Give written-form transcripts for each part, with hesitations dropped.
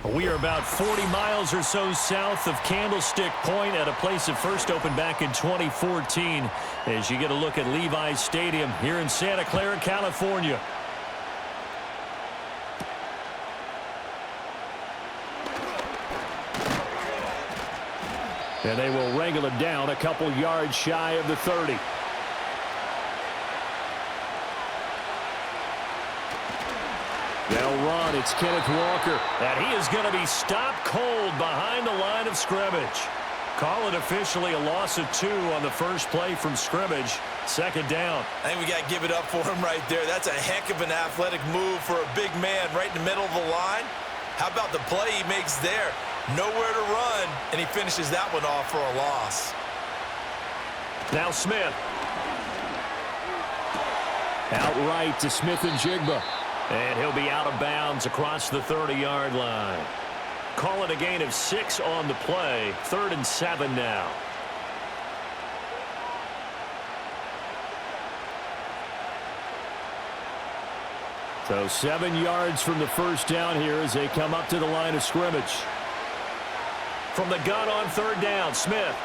We are about 40 miles or so south of Candlestick Point at a place that first opened back in 2014 as you get a look at Levi's Stadium here in Santa Clara, California. And they will wrangle it down a couple yards shy of the 30. They'll run. It's Kenneth Walker. And he is going to be stopped cold behind the line of scrimmage. Call it officially a loss of 2 on the first play from scrimmage. Second down. I think we got to give it up for him right there. That's a heck of an athletic move for a big man right in the middle of the line. How about the play he makes there? Nowhere to run, and he finishes that one off for a loss. Now Smith. Outright to Smith and Jigba. And he'll be out of bounds across the 30-yard line. Call it a gain of 6 on the play. 3rd and 7 now. So 7 yards from the first down here as they come up to the line of scrimmage. From the gun on 3rd down, Smith.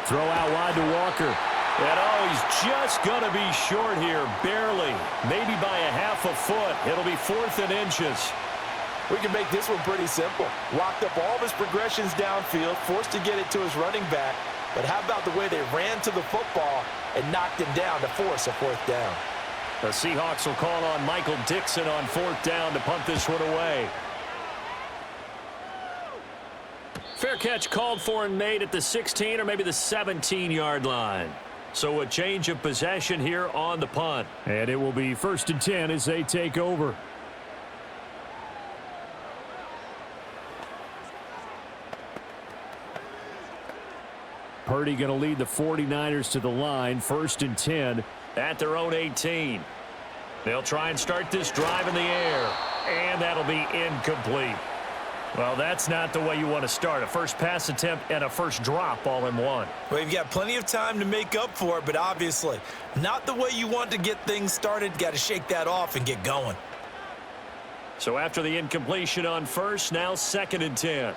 Throw out wide to Walker. And he's just going to be short here, barely, maybe by a half a foot. It'll be 4th and inches. We can make this one pretty simple. Locked up all of his progressions downfield, forced to get it to his running back. But how about the way they ran to the football and knocked him down to force a 4th down? The Seahawks will call on Michael Dixon on 4th down to punt this one away. Fair catch called for and made at the 16 or maybe the 17-yard line. So a change of possession here on the punt. And it will be 1st and 10 as they take over. Purdy going to lead the 49ers to the line. 1st and 10 at their own 18. They'll try and start this drive in the air. And that'll be incomplete. Well, that's not the way you want to start. A first pass attempt and a first drop all in one. Well, you've got plenty of time to make up for it, but obviously not the way you want to get things started. Got to shake that off and get going. So after the incompletion on first, now 2nd and 10.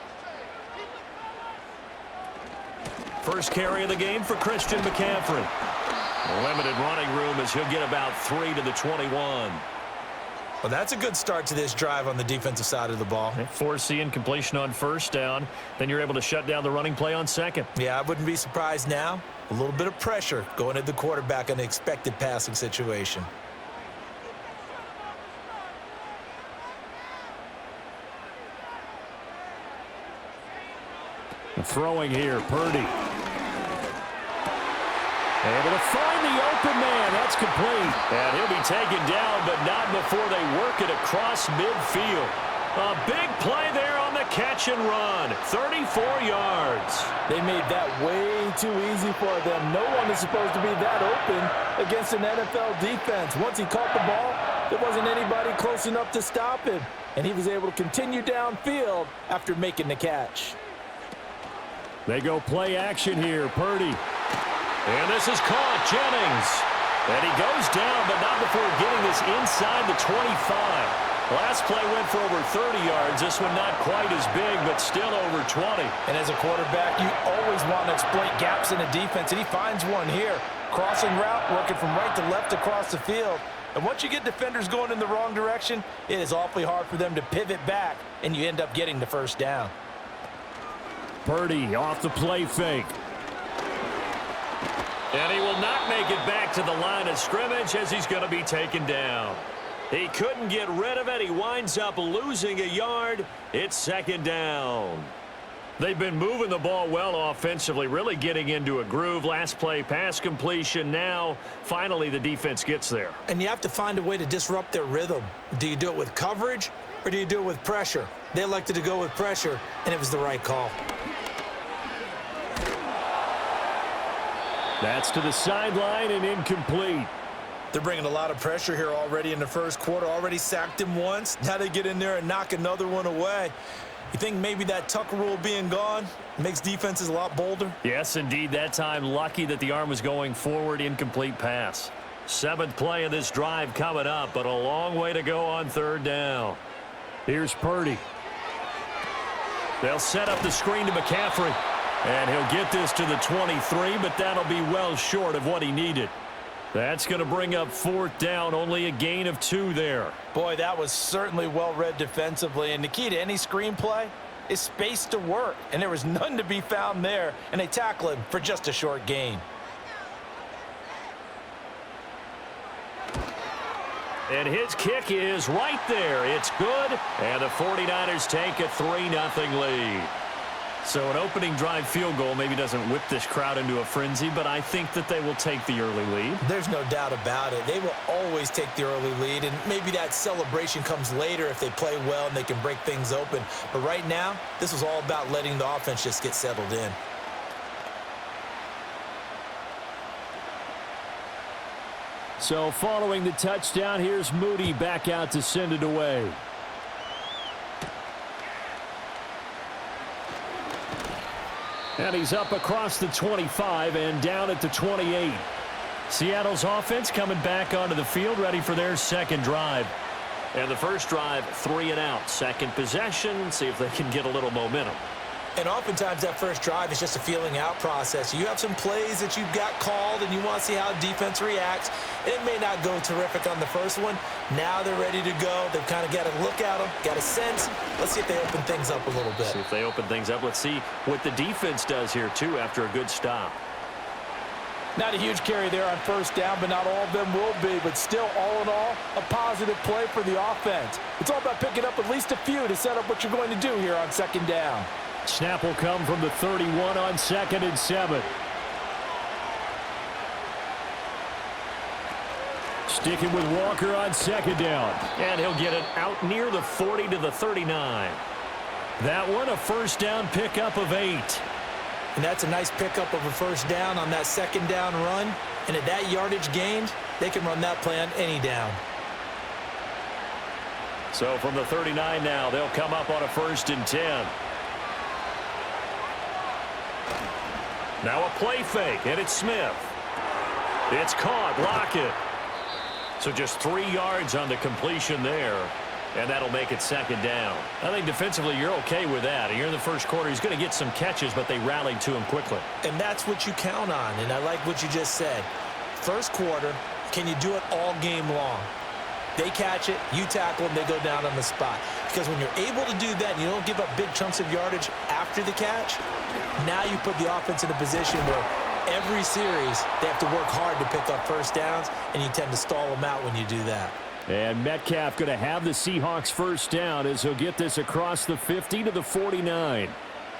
First carry of the game for Christian McCaffrey. Limited running room as he'll get about 3 to the 21. Well, that's a good start to this drive on the defensive side of the ball. Force the incompletion on 1st down. Then you're able to shut down the running play on 2nd. Yeah, I wouldn't be surprised now. A little bit of pressure going at the quarterback in an expected passing situation. Throwing here, Purdy. Able to find the open man. That's complete. And he'll be taken down, but not before they work it across midfield. A big play there on the catch and run. 34 yards. They made that way too easy for them. No one is supposed to be that open against an NFL defense. Once he caught the ball, there wasn't anybody close enough to stop him. And he was able to continue downfield after making the catch. They go play action here. Purdy. And this is caught. Jennings. And he goes down, but not before getting this inside the 25. Last play went for over 30 yards. This one not quite as big, but still over 20. And as a quarterback, you always want to exploit gaps in the defense, and he finds one here. Crossing route, working from right to left across the field. And once you get defenders going in the wrong direction, it is awfully hard for them to pivot back, and you end up getting the 1st down. Purdy off the play fake. And he will not make it back to the line of scrimmage as he's going to be taken down. He couldn't get rid of it. He winds up losing a yard. It's 2nd down. They've been moving the ball well offensively, really getting into a groove. Last play, pass completion. Now, finally, the defense gets there. And you have to find a way to disrupt their rhythm. Do you do it with coverage or do you do it with pressure? They elected to go with pressure, and it was the right call. That's to the sideline and incomplete. They're bringing a lot of pressure here already in the first quarter. Already sacked him once. Now they get in there and knock another one away. You think maybe that Tucker rule being gone makes defenses a lot bolder? Yes, indeed. That time, lucky that the arm was going forward. Incomplete pass. 7th play of this drive coming up, but a long way to go on 3rd down. Here's Purdy. They'll set up the screen to McCaffrey. And he'll get this to the 23, but that'll be well short of what he needed. That's going to bring up 4th down, only a gain of 2 there. Boy, that was certainly well read defensively, and the key to any screenplay is space to work, and there was none to be found there, and they tackle him for just a short gain. And his kick is right there. It's good, and the 49ers take a 3-0 lead. So an opening drive field goal maybe doesn't whip this crowd into a frenzy, but I think that they will take the early lead. There's no doubt about it. They will always take the early lead, and maybe that celebration comes later if they play well and they can break things open. But right now, this was all about letting the offense just get settled in. So following the touchdown, here's Moody back out to send it away. And he's up across the 25 and down at the 28. Seattle's offense coming back onto the field, ready for their second drive. And the first drive, 3 and out. Second possession, see if they can get a little momentum. And oftentimes that first drive is just a feeling out process. You have some plays that you've got called and you want to see how defense reacts. It may not go terrific on the first one. Now they're ready to go. They've kind of got to look at them, got a sense. Let's see if they open things up a little bit. See if they open things up. Let's see what the defense does here, too, after a good stop. Not a huge carry there on first down, but not all of them will be. But still, all in all, a positive play for the offense. It's all about picking up at least a few to set up what you're going to do here on second down. Snap will come from the 31 on 2nd and 7. Sticking with Walker on 2nd down. And he'll get it out near the 40 to the 39. That one, a first down pickup of 8. And that's a nice pickup of a first down on that second down run. And at that yardage gained, they can run that play on any down. So from the 39 now, they'll come up on a 1st and 10. Now a play fake, and it's Smith. It's caught. Lockett. So just 3 yards on the completion there, and that'll make it 2nd down. I think defensively you're okay with that. Here in the first quarter, he's going to get some catches, but they rallied to him quickly. And that's what you count on, and I like what you just said. First quarter, can you do it all game long? They catch it, you tackle them, they go down on the spot. Because when you're able to do that and you don't give up big chunks of yardage after the catch, now you put the offense in a position where every series they have to work hard to pick up first downs, and you tend to stall them out when you do that. And Metcalf going to have the Seahawks first down as he'll get this across the 50 to the 49.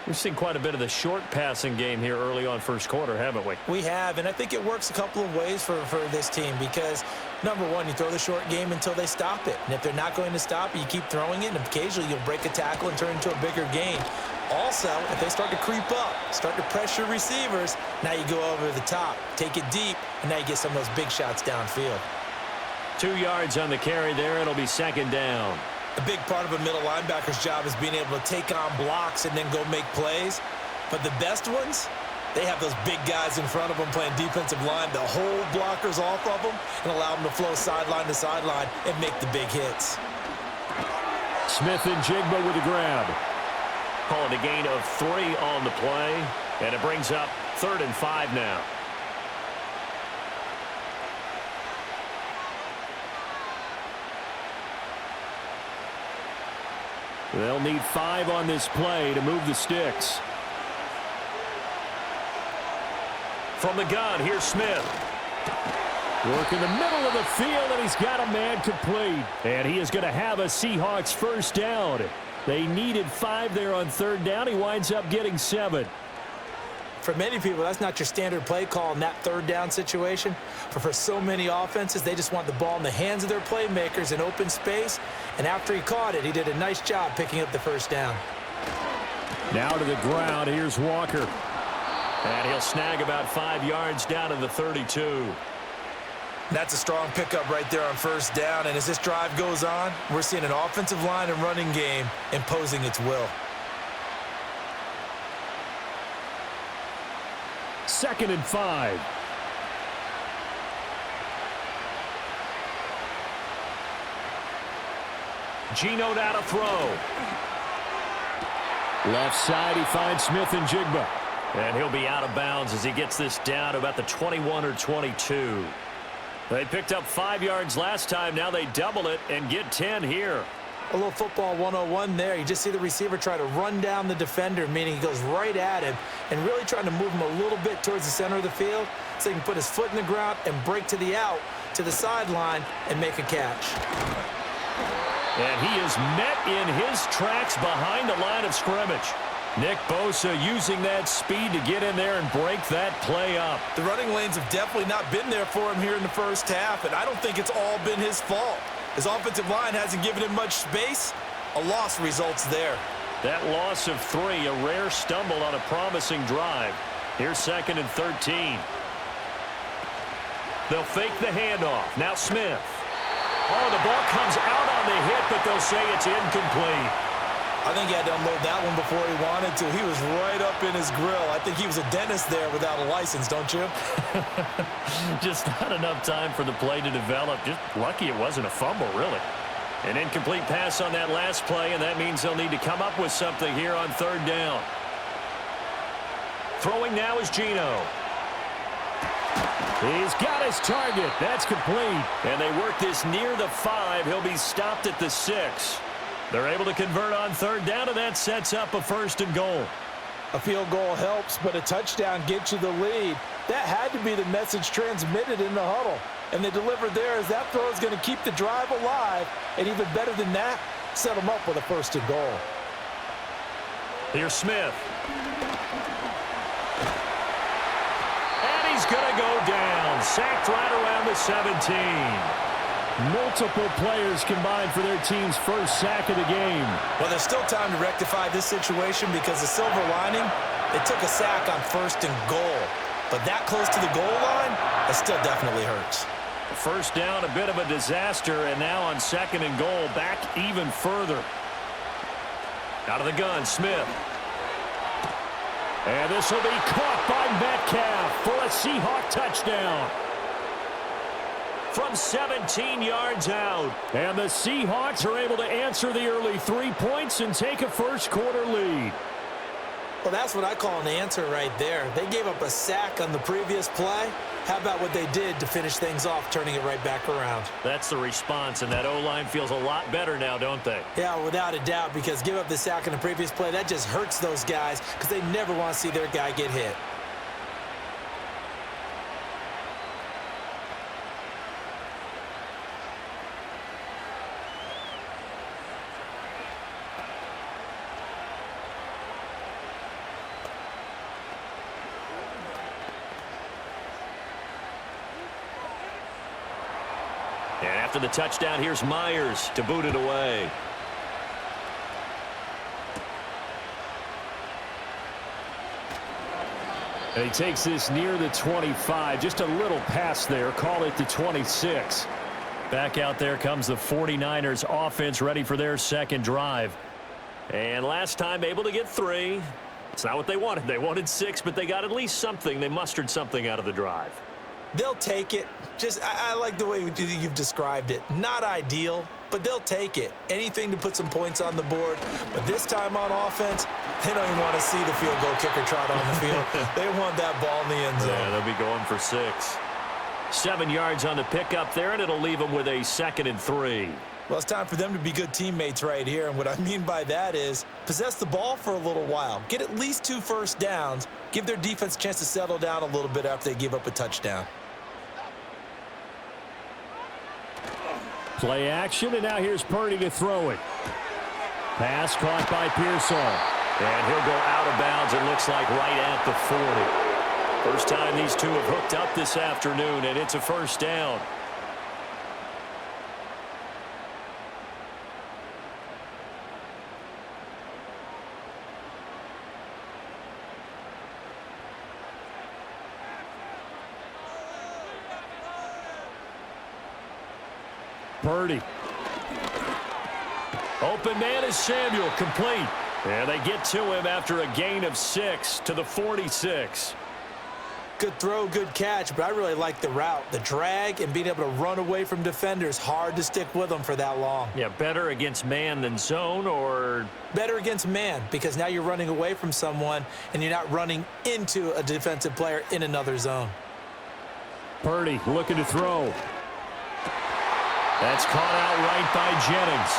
We've seen quite a bit of the short passing game here early on first quarter, haven't we? We have, and I think it works a couple of ways for this team because, number one, you throw the short game until they stop it. And if they're not going to stop it, you keep throwing it, and occasionally you'll break a tackle and turn it into a bigger gain. Also, if they start to creep up, start to pressure receivers, now you go over the top, take it deep, and now you get some of those big shots downfield. 2 yards on the carry there. It'll be 2nd down. A big part of a middle linebacker's job is being able to take on blocks and then go make plays. But the best ones, they have those big guys in front of them playing defensive line to hold blockers off of them and allow them to flow sideline to sideline and make the big hits. Smith and Jigba with a grab. Calling a gain of 3 on the play, and it brings up 3rd and 5 now. They'll need 5 on this play to move the sticks. From the gun, here's Smith. Work in the middle of the field, and he's got a man complete. And he is going to have a Seahawks first down. They needed 5 there on 3rd down. He winds up getting 7. For many people, that's not your standard play call in that 3rd down situation. But for so many offenses, they just want the ball in the hands of their playmakers in open space. And after he caught it, he did a nice job picking up the first down. Now to the ground. Here's Walker. And he'll snag about 5 yards down to the 32. That's a strong pickup right there on first down. And as this drive goes on, we're seeing an offensive line and running game imposing its will. 2nd and 5. Geno now to throw. Left side, he finds Smith and Jigba. And he'll be out of bounds as he gets this down to about the 21 or 22. They picked up 5 yards last time. Now they double it and get 10 here. A little football 101 there. You just see the receiver try to run down the defender, meaning he goes right at him and really trying to move him a little bit towards the center of the field so he can put his foot in the ground and break to the out, to the sideline, and make a catch. And he is met in his tracks behind the line of scrimmage. Nick Bosa using that speed to get in there and break that play up. The running lanes have definitely not been there for him here in the first half, and I don't think it's all been his fault. His offensive line hasn't given him much space. A loss results there. That loss of 3, a rare stumble on a promising drive. Here's 2nd and 13. They'll fake the handoff. Now Smith. Oh, the ball comes out on the hit, but they'll say it's incomplete. I think he had to unload that one before he wanted to. He was right up in his grill. I think he was a dentist there without a license, don't you? Just not enough time for the play to develop. Just lucky it wasn't a fumble, really. An incomplete pass on that last play, and that means they'll need to come up with something here on 3rd down. Throwing now is Geno. He's got his target. That's complete. And they work this near the 5. He'll be stopped at the 6. They're able to convert on 3rd down, and that sets up a 1st and goal. A field goal helps, but a touchdown gets you the lead. That had to be the message transmitted in the huddle. And they delivered there as that throw is going to keep the drive alive. And even better than that, set them up with a 1st and goal. Here's Smith. And he's going to go down. Sacked right around the 17. Multiple players combined for their team's first sack of the game. Well, there's still time to rectify this situation because the silver lining, they took a sack on 1st and goal. But that close to the goal line, that still definitely hurts. 1st down, a bit of a disaster, and now on 2nd and goal, back even further. Out of the gun, Smith. And this will be caught by Metcalf for a Seahawk touchdown. From 17 yards out. And the Seahawks are able to answer the early 3 points and take a 1st quarter lead. Well, that's what I call an answer right there. They gave up a sack on the previous play. How about what they did to finish things off, turning it right back around? That's the response, and that O-line feels a lot better now, don't they? Yeah, without a doubt, because give up the sack on the previous play, that just hurts those guys because they never want to see their guy get hit. And after the touchdown, here's Myers to boot it away. And he takes this near the 25. Just a little pass there. Call it the 26. Back out there comes the 49ers offense ready for their 2nd drive. And last time able to get 3. It's not what they wanted. They wanted 6, but they got at least something. They mustered something out of the drive. They'll take it. I like the way you've described it. Not ideal, but they'll take it. Anything to put some points on the board. But this time on offense, they don't even want to see the field goal kicker trot on the field. They want that ball in the end zone. Yeah, they'll be going for 6. 7 yards on the pickup there, and it'll leave them with a 2nd and 3. Well, it's time for them to be good teammates right here. And what I mean by that is possess the ball for a little while. Get at least 2 first downs. Give their defense a chance to settle down a little bit after they give up a touchdown. Play action, and now here's Purdy to throw it. Pass caught by Pearsall. And he'll go out of bounds, it looks like, right at the 40. First time these two have hooked up this afternoon, and it's a 1st down. Purdy. Open man is Samuel, complete. And they get to him after a gain of 6 to the 46. Good throw, good catch, but I really like the route. The drag and being able to run away from defenders, hard to stick with them for that long. Yeah, better against man than zone, or? Better against man, because now you're running away from someone and you're not running into a defensive player in another zone. Purdy looking to throw. That's caught out right by Jennings.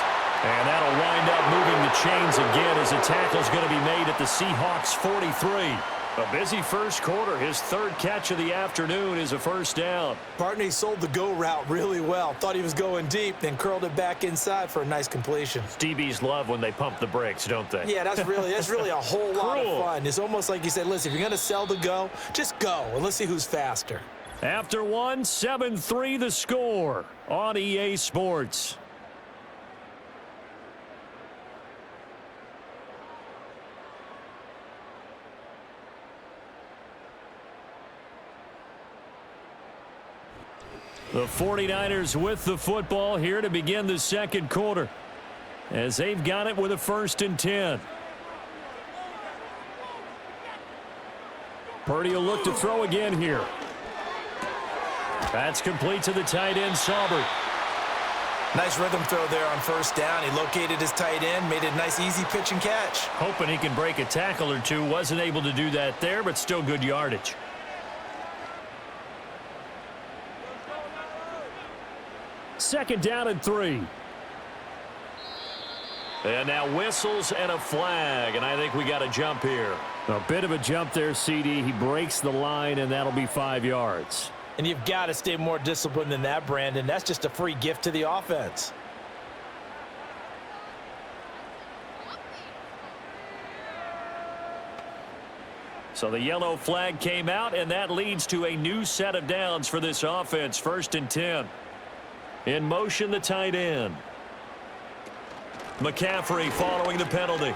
And that'll wind up moving the chains again as a tackle's going to be made at the Seahawks 43. A busy first quarter. His third catch of the afternoon is a first down. Partner, he sold the go route really well. Thought he was going deep, then curled it back inside for a nice completion. DBs love when they pump the brakes, don't they? Yeah, that's really a whole lot of fun. It's almost like you said, listen, if you're going to sell the go, just go, and let's see who's faster. After one, 7-3 the score on EA Sports. The 49ers with the football here to begin the second quarter, as they've got it with a 1st and 10. Purdy will look to throw again here. That's complete to the tight end, Saubert. Nice rhythm throw there on first down. He located his tight end, made it a nice easy pitch and catch. Hoping he can break a tackle or two. Wasn't able to do that there, but still good yardage. Second down and 3. And now whistles and a flag, and I think we got a jump here. A bit of a jump there, CD. He breaks the line, and that'll be 5 yards. And you've got to stay more disciplined than that, Brandon. That's just a free gift to the offense. So the yellow flag came out, and that leads to a new set of downs for this offense. 1st and 10. In motion, the tight end. McCaffrey following the penalty.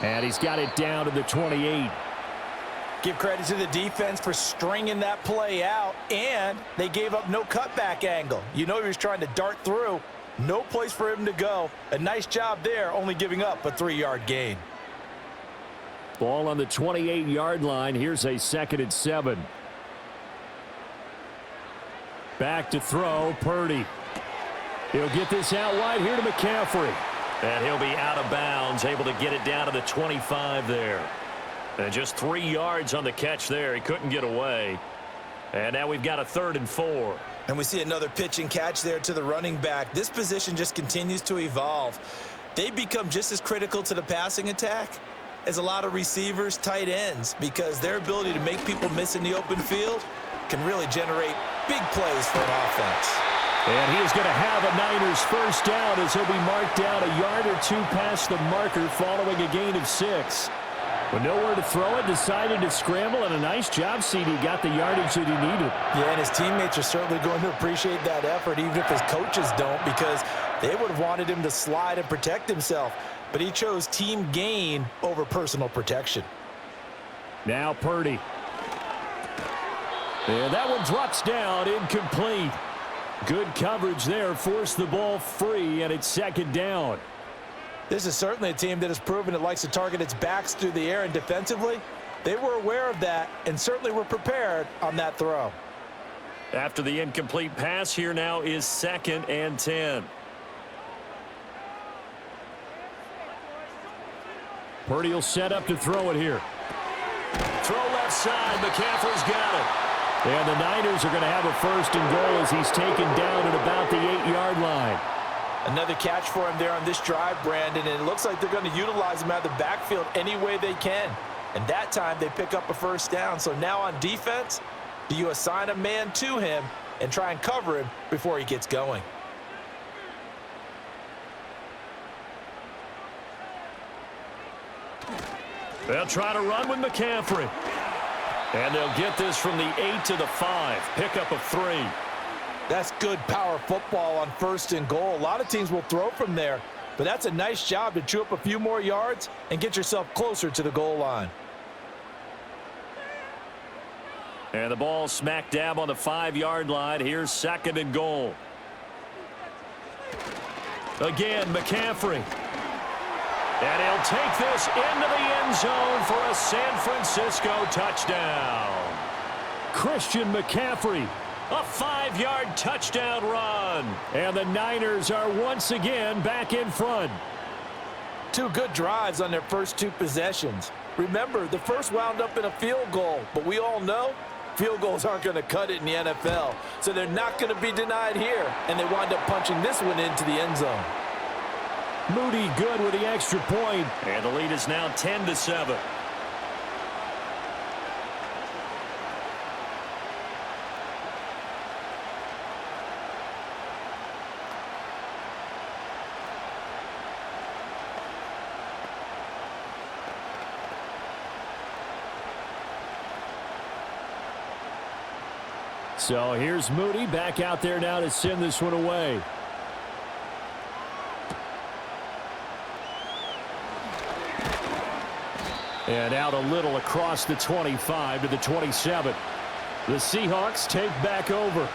And he's got it down to the 28. Give credit to the defense for stringing that play out, and they gave up no cutback angle. You know he was trying to dart through. No place for him to go. A nice job there, only giving up a 3-yard gain. Ball on the 28-yard line. Here's a 2nd and 7. Back to throw, Purdy. He'll get this out wide here to McCaffrey. And he'll be out of bounds, able to get it down to the 25 there. And just 3 yards on the catch there. He couldn't get away. And now we've got a 3rd and 4. And we see another pitch and catch there to the running back. This position just continues to evolve. They become just as critical to the passing attack as a lot of receivers, tight ends, because their ability to make people miss in the open field can really generate big plays for an offense. And he is going to have a Niners first down as he'll be marked down a yard or two past the marker following a gain of 6. With nowhere to throw it, decided to scramble, and a nice job, CD. Got the yardage that he needed. Yeah, and his teammates are certainly going to appreciate that effort, even if his coaches don't, because they would have wanted him to slide and protect himself. But he chose team gain over personal protection. Now Purdy. And that one drops down, incomplete. Good coverage there, forced the ball free, and it's 2nd down. This is certainly a team that has proven it likes to target its backs through the air, and defensively, they were aware of that and certainly were prepared on that throw. After the incomplete pass, here now is 2nd and 10. Purdy will set up to throw it here. Throw left side. McCaffrey's got it. And the Niners are going to have a 1st and goal as he's taken down at about the 8-yard line. Another catch for him there on this drive, Brandon, and it looks like they're going to utilize him out of the backfield any way they can. And that time they pick up a 1st down. So now on defense, do you assign a man to him and try and cover him before he gets going? They'll try to run with McCaffrey. And they'll get this from the 8 to the 5. Pickup of 3. That's good power football on 1st and goal. A lot of teams will throw from there, but that's a nice job to chew up a few more yards and get yourself closer to the goal line. And the ball smack dab on the 5-yard line. Here's 2nd and goal. Again, McCaffrey. And he'll take this into the end zone for a San Francisco touchdown. Christian McCaffrey. A 5-yard touchdown run. And the Niners are once again back in front. 2 good drives on their first 2 possessions. Remember, the first wound up in a field goal, but we all know field goals aren't going to cut it in the NFL, so they're not going to be denied here, and they wind up punching this one into the end zone. Moody good with the extra point. And the lead is now 10-7. So here's Moody back out there now to send this one away. And out a little across the 25 to the 27. The Seahawks take back over.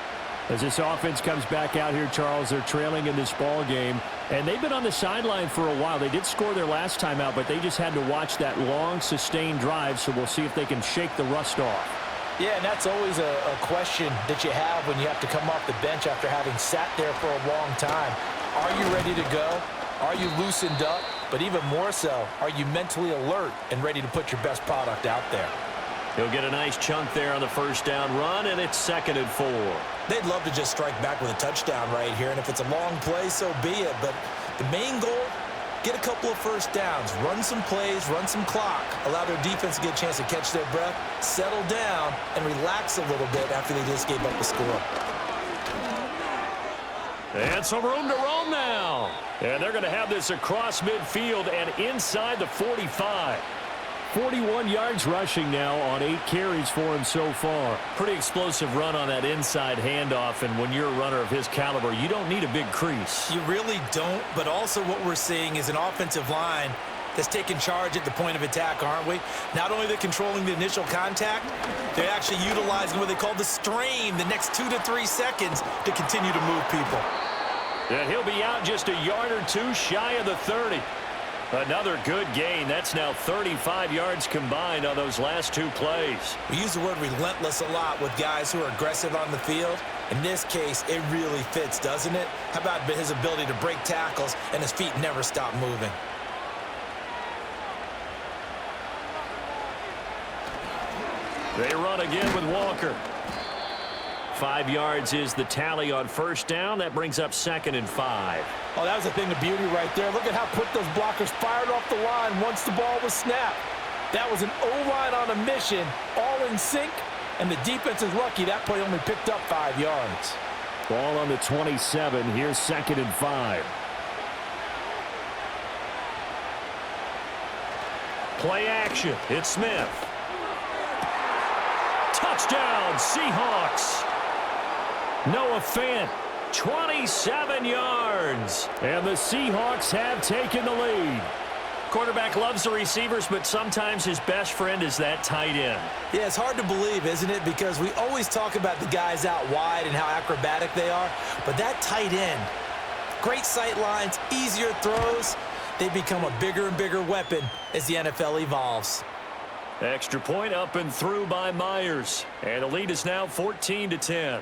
As this offense comes back out here, Charles, they're trailing in this ball game. And they've been on the sideline for a while. They did score their last time out, but they just had to watch that long, sustained drive. So we'll see if they can shake the rust off. Yeah, and that's always a question that you have when you have to come off the bench after having sat there for a long time. Are you ready to go? Are you loosened up? But even more so, are you mentally alert and ready to put your best product out there? He'll get a nice chunk there on the first down run, and it's 2nd and 4. They'd love to just strike back with a touchdown right here, and if it's a long play, so be it. But the main goal, get a couple of first downs, run some plays, run some clock, allow their defense to get a chance to catch their breath, settle down, and relax a little bit after they just gave up a score. And some room to roam now. And they're going to have this across midfield and inside the 45. 41 yards rushing now on 8 carries for him so far. Pretty explosive run on that inside handoff, and when you're a runner of his caliber, you don't need a big crease. You really don't, but also what we're seeing is an offensive line that's taking charge at the point of attack, aren't we? Not only are they controlling the initial contact, they're actually utilizing what they call the strain the next 2 to 3 seconds to continue to move people. And he'll be out just a yard or 2 shy of the 30. Another good gain. That's now 35 yards combined on those last 2 plays. We use the word relentless a lot with guys who are aggressive on the field. In this case, it really fits, doesn't it? How about his ability to break tackles and his feet never stop moving? They run again with Walker. 5 yards is the tally on first down. That brings up 2nd and 5. Oh, that was a thing of beauty right there. Look at how quick those blockers fired off the line once the ball was snapped. That was an O-line on a mission, all in sync, and the defense is lucky that play only picked up 5 yards. Ball on the 27. Here's 2nd and 5. Play action. It's Smith. Touchdown, Seahawks. Noah Fant, 27 yards. And the Seahawks have taken the lead. Quarterback loves the receivers, but sometimes his best friend is that tight end. Yeah, it's hard to believe, isn't it? Because we always talk about the guys out wide and how acrobatic they are. But that tight end, great sight lines, easier throws, they become a bigger and bigger weapon as the NFL evolves. Extra point up and through by Myers. And the lead is now 14-10.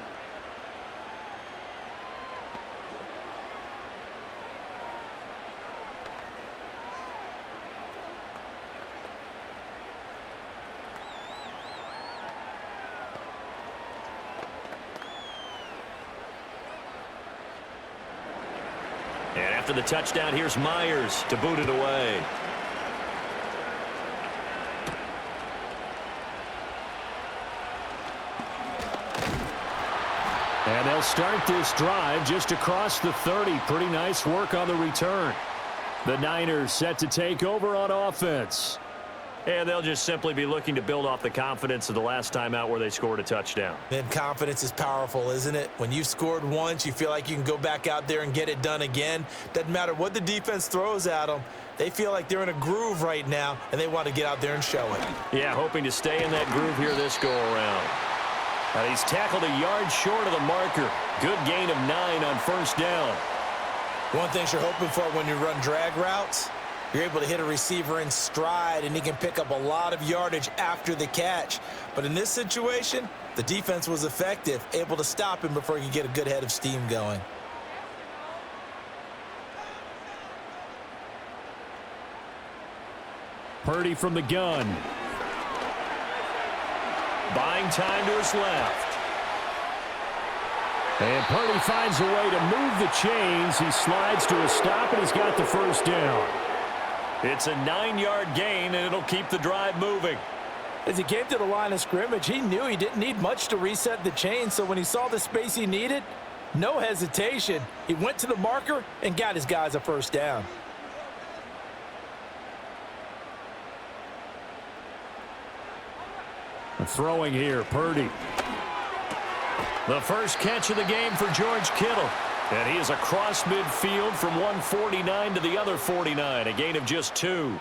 And after the touchdown, here's Myers to boot it away. And they'll start this drive just across the 30. Pretty nice work on the return. The Niners set to take over on offense. And they'll just simply be looking to build off the confidence of the last time out where they scored a touchdown. Man, confidence is powerful, isn't it? When you've scored once, you feel like you can go back out there and get it done again. Doesn't matter what the defense throws at them. They feel like they're in a groove right now, and they want to get out there and show it. Yeah, hoping to stay in that groove here this go-around. He's tackled a yard short of the marker. Good gain of 9 on first down. One thing you're hoping for when you run drag routes, You're able to hit a receiver in stride, and he can pick up a lot of yardage after the catch. But in this situation, the defense was effective, able to stop him before he could get a good head of steam going. Purdy from the gun. Buying time to his left. And Purdy finds a way to move the chains. He slides to a stop, and he's got the first down. It's a 9-yard gain, and it'll keep the drive moving. As he came to the line of scrimmage, he knew he didn't need much to reset the chain, so when he saw the space he needed, no hesitation. He went to the marker and got his guys a first down. Throwing here, Purdy. The first catch of the game for George Kittle. And he is across midfield from 149 to the other 49, a gain of just 2.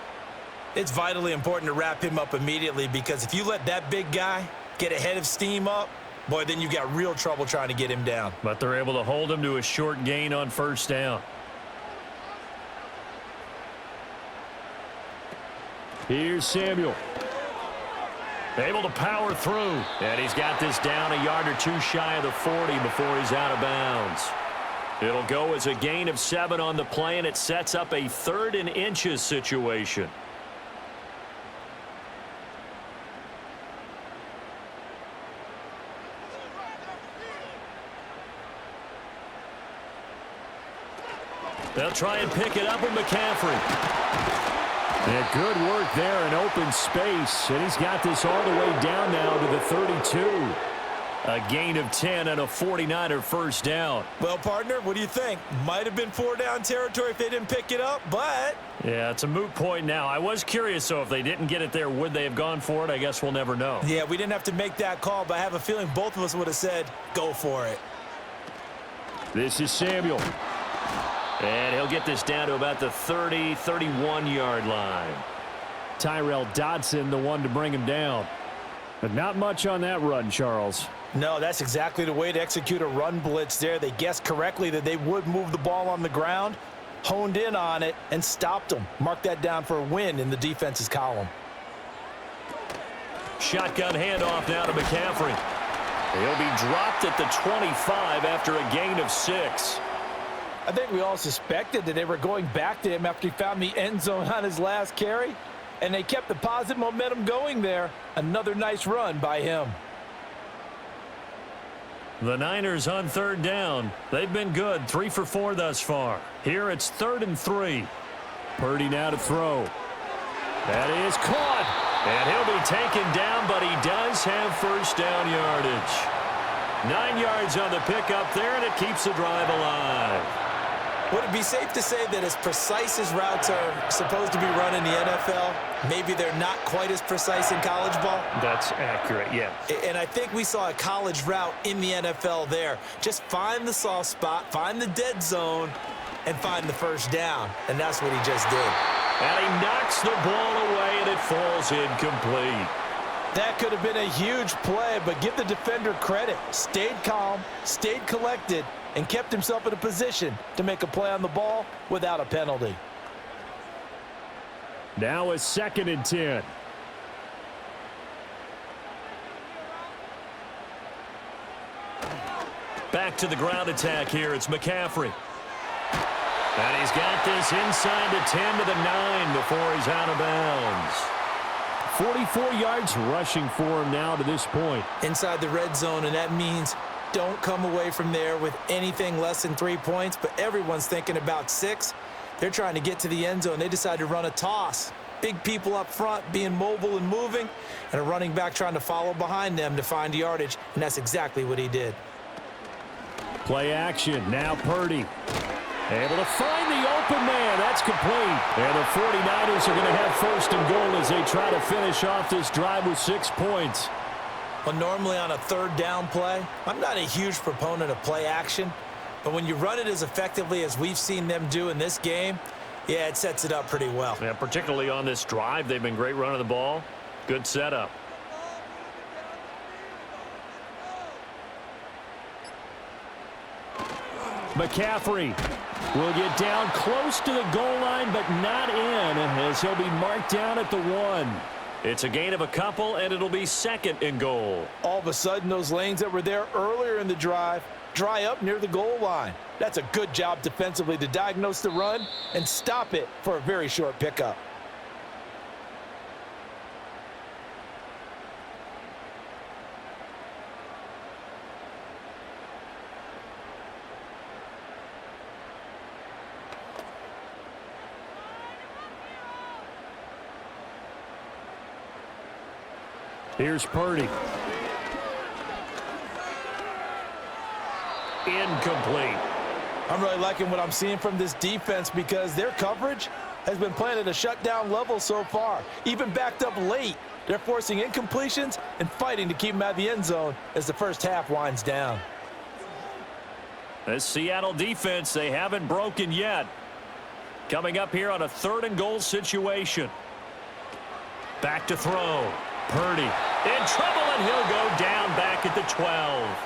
It's vitally important to wrap him up immediately, because if you let that big guy get a head of steam up, boy, then you've got real trouble trying to get him down. But they're able to hold him to a short gain on first down. Here's Samuel. Able to power through. And he's got this down a yard or two shy of the 40 before he's out of bounds. It'll go as a gain of 7 on the play, and it sets up a 3rd and inches situation. They'll try and pick it up with McCaffrey. Yeah, good work there in open space, and he's got this all the way down now to the 32. A gain of 10 and a 49er first down. Well, partner, what do you think? Might have been 4-down territory if they didn't pick it up, but... Yeah, it's a moot point now. I was curious, so if they didn't get it there, would they have gone for it? I guess we'll never know. Yeah, we didn't have to make that call, but I have a feeling both of us would have said, go for it. This is Samuel. And he'll get this down to about the 30, 31-yard line. Tyrell Dodson, the one to bring him down. But not much on that run, Charles. No, that's exactly the way to execute a run blitz there. They guessed correctly that they would move the ball on the ground, honed in on it, and stopped them. Mark that down for a win in the defense's column. Shotgun handoff now to McCaffrey. He'll be dropped at the 25 after a gain of 6. I think we all suspected that they were going back to him after he found the end zone on his last carry, and they kept the positive momentum going there. Another nice run by him. The Niners on 3rd down. They've been good, 3 for 4 thus far. Here it's 3rd and 3. Purdy now to throw. That is caught. And he'll be taken down, but he does have first down yardage. 9 yards on the pickup there, and it keeps the drive alive. Would it be safe to say that as precise as routes are supposed to be run in the NFL, maybe they're not quite as precise in college ball? That's accurate, yeah. And I think we saw a college route in the NFL there. Just find the soft spot, find the dead zone, and find the first down. And that's what he just did. And he knocks the ball away, and it falls incomplete. That could have been a huge play, but give the defender credit. Stayed calm, stayed collected, and kept himself in a position to make a play on the ball without a penalty. Now a 2nd and 10. Back to the ground attack here. It's McCaffrey. And he's got this inside the 10 to the 9 before he's out of bounds. 44 yards rushing for him now to this point. Inside the red zone, and that means don't come away from there with anything less than 3 points, but everyone's thinking about 6. They're trying to get to the end zone. They decide to run a toss. Big people up front being mobile and moving, and a running back trying to follow behind them to find yardage, and that's exactly what he did. Play action. Now Purdy. Able to find the open man. That's complete. And the 49ers are going to have 1st and goal as they try to finish off this drive with 6 points. Well, normally on a 3rd down play, I'm not a huge proponent of play action, but when you run it as effectively as we've seen them do in this game, yeah, it sets it up pretty well. Yeah, particularly on this drive, they've been great running the ball. Good setup. McCaffrey Will get down close to the goal line, but not in, as he'll be marked down at the 1. It's a gain of a couple, and it'll be 2nd and goal. All of a sudden, those lanes that were there earlier in the drive dry up near the goal line. That's a good job defensively to diagnose the run and stop it for a very short pickup. Here's Purdy. Incomplete. I'm really liking what I'm seeing from this defense because their coverage has been playing at a shutdown level so far. Even backed up late, they're forcing incompletions and fighting to keep them out of the end zone as the first half winds down. This Seattle defense, they haven't broken yet. Coming up here on a 3rd and goal situation. Back to throw. Purdy in trouble, and he'll go down back at the 12.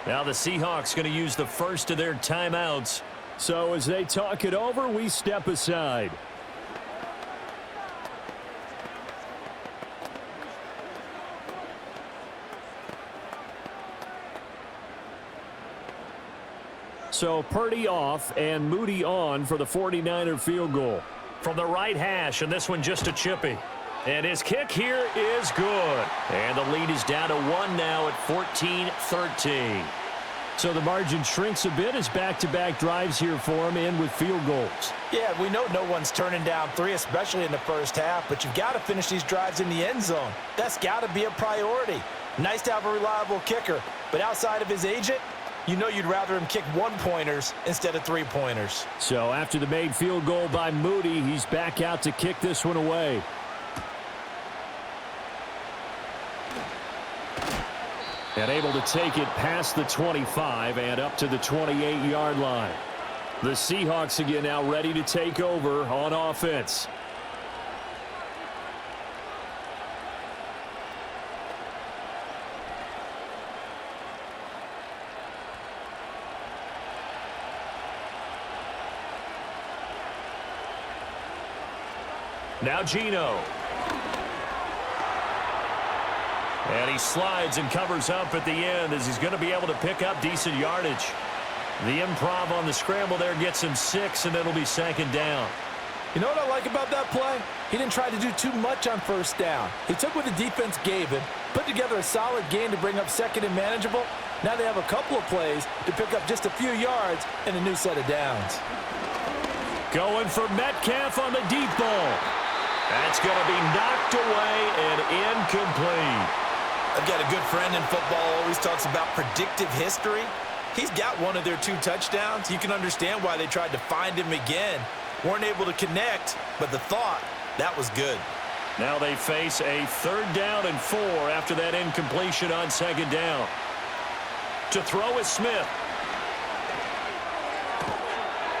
Now the Seahawks going to use the first of their timeouts. So as they talk it over, we step aside. So Purdy off and Moody on for the 49er field goal. From the right hash, and this one just a chippy. And his kick here is good. And the lead is down to 1 now at 14-13. So the margin shrinks a bit as back-to-back drives here for him in with field goals. Yeah, we know no one's turning down 3, especially in the first half, but you've got to finish these drives in the end zone. That's got to be a priority. Nice to have a reliable kicker, but outside of his agent, you know you'd rather him kick 1-pointers instead of 3-pointers. So after the made field goal by Moody, he's back out to kick this one away. And able to take it past the 25 and up to the 28-yard line. The Seahawks again now ready to take over on offense. Now Geno. And he slides and covers up at the end as he's going to be able to pick up decent yardage. The improv on the scramble there gets him 6, and it'll be 2nd down. You know what I like about that play? He didn't try to do too much on first down. He took what the defense gave him, put together a solid game to bring up 2nd and manageable. Now they have a couple of plays to pick up just a few yards and a new set of downs. Going for Metcalf on the deep ball. That's going to be knocked away and incomplete. I've got a good friend in football, always talks about predictive history. He's got one of their 2 touchdowns. You can understand why they tried to find him again. Weren't able to connect, but the thought, that was good. Now they face a 3rd down and 4 after that incompletion on 2nd down. To throw is Smith.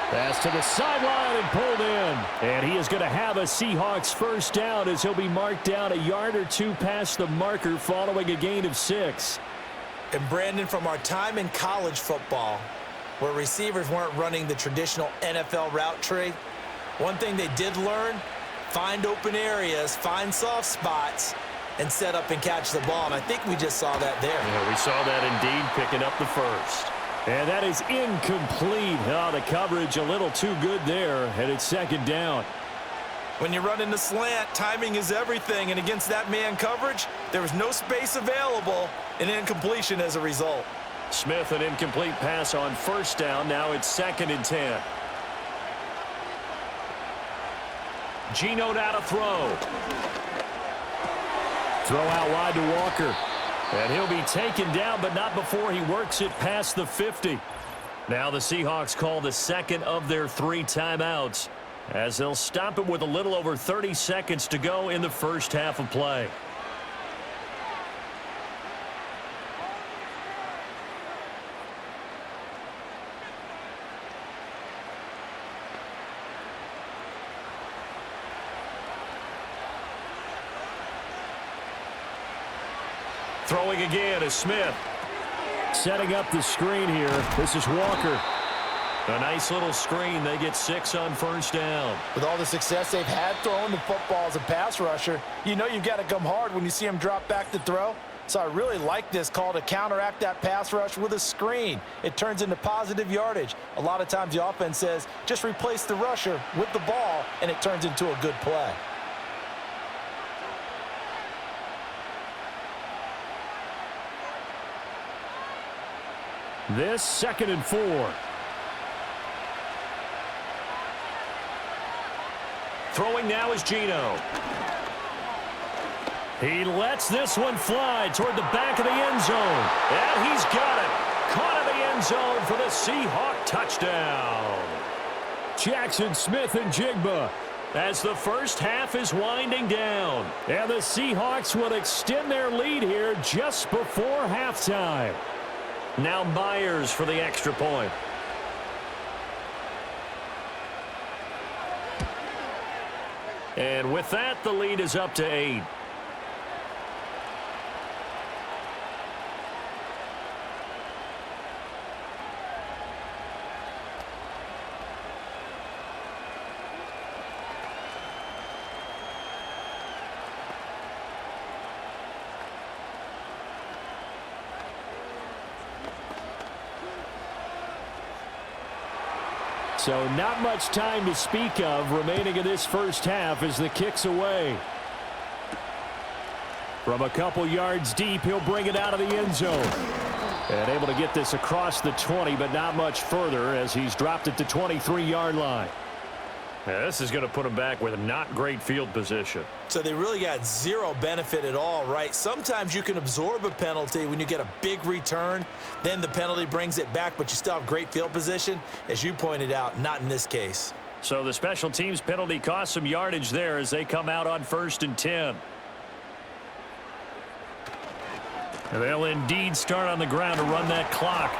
Pass to the sideline and pulled in. And he is going to have a Seahawks first down as he'll be marked down a yard or 2 past the marker following a gain of 6. And Brandon, from our time in college football, where receivers weren't running the traditional NFL route tree, one thing they did learn, find open areas, find soft spots, and set up and catch the ball. And I think we just saw that there. Yeah, we saw that indeed, picking up the first. And that is incomplete. Oh, the coverage a little too good there, and it's 2nd down. When you're running the slant, timing is everything, and against that man coverage, there was no space available, and incompletion as a result. Smith, an incomplete pass on first down. Now it's 2nd and 10. Geno now to throw. Throw out wide to Walker. And he'll be taken down, but not before he works it past the 50. Now the Seahawks call the 2nd of their 3 timeouts as they'll stop it with a little over 30 seconds to go in the first half of play. Throwing again is Smith. Setting up the screen here. This is Walker. A nice little screen. They get 6 on first down. With all the success they've had throwing the football as a pass rusher, you know you've got to come hard when you see them drop back to throw. So I really like this call to counteract that pass rush with a screen. It turns into positive yardage. A lot of times the offense says, just replace the rusher with the ball, and it turns into a good play. This 2nd and 4. Throwing now is Geno. He lets this one fly toward the back of the end zone. And he's got it. Caught in the end zone for the Seahawks touchdown. Jackson Smith and Jigba As the first half is winding down. And the Seahawks will extend their lead here just before halftime. Now Myers for the extra point. And with that, the lead is up to 8. So not much time to speak of remaining in this first half as the kick's away. From a couple yards deep, he'll bring it out of the end zone. And able to get this across the 20, but not much further as he's dropped it to 23-yard line. Yeah, this is going to put him back with not great field position. So they really got zero benefit at all, right? Sometimes you can absorb a penalty when you get a big return. Then the penalty brings it back, but you still have great field position. As you pointed out, not in this case. So the special teams penalty cost some yardage there as they come out on 1st and 10. And they'll indeed start on the ground to run that clock.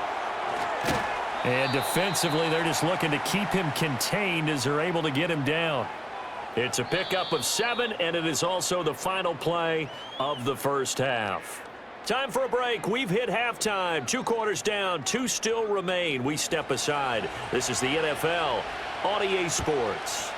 And defensively, they're just looking to keep him contained as they're able to get him down. It's a pickup of 7, and it is also the final play of the first half. Time for a break. We've hit halftime. 2 quarters down, 2 still remain. We step aside. This is the NFL on EA Sports.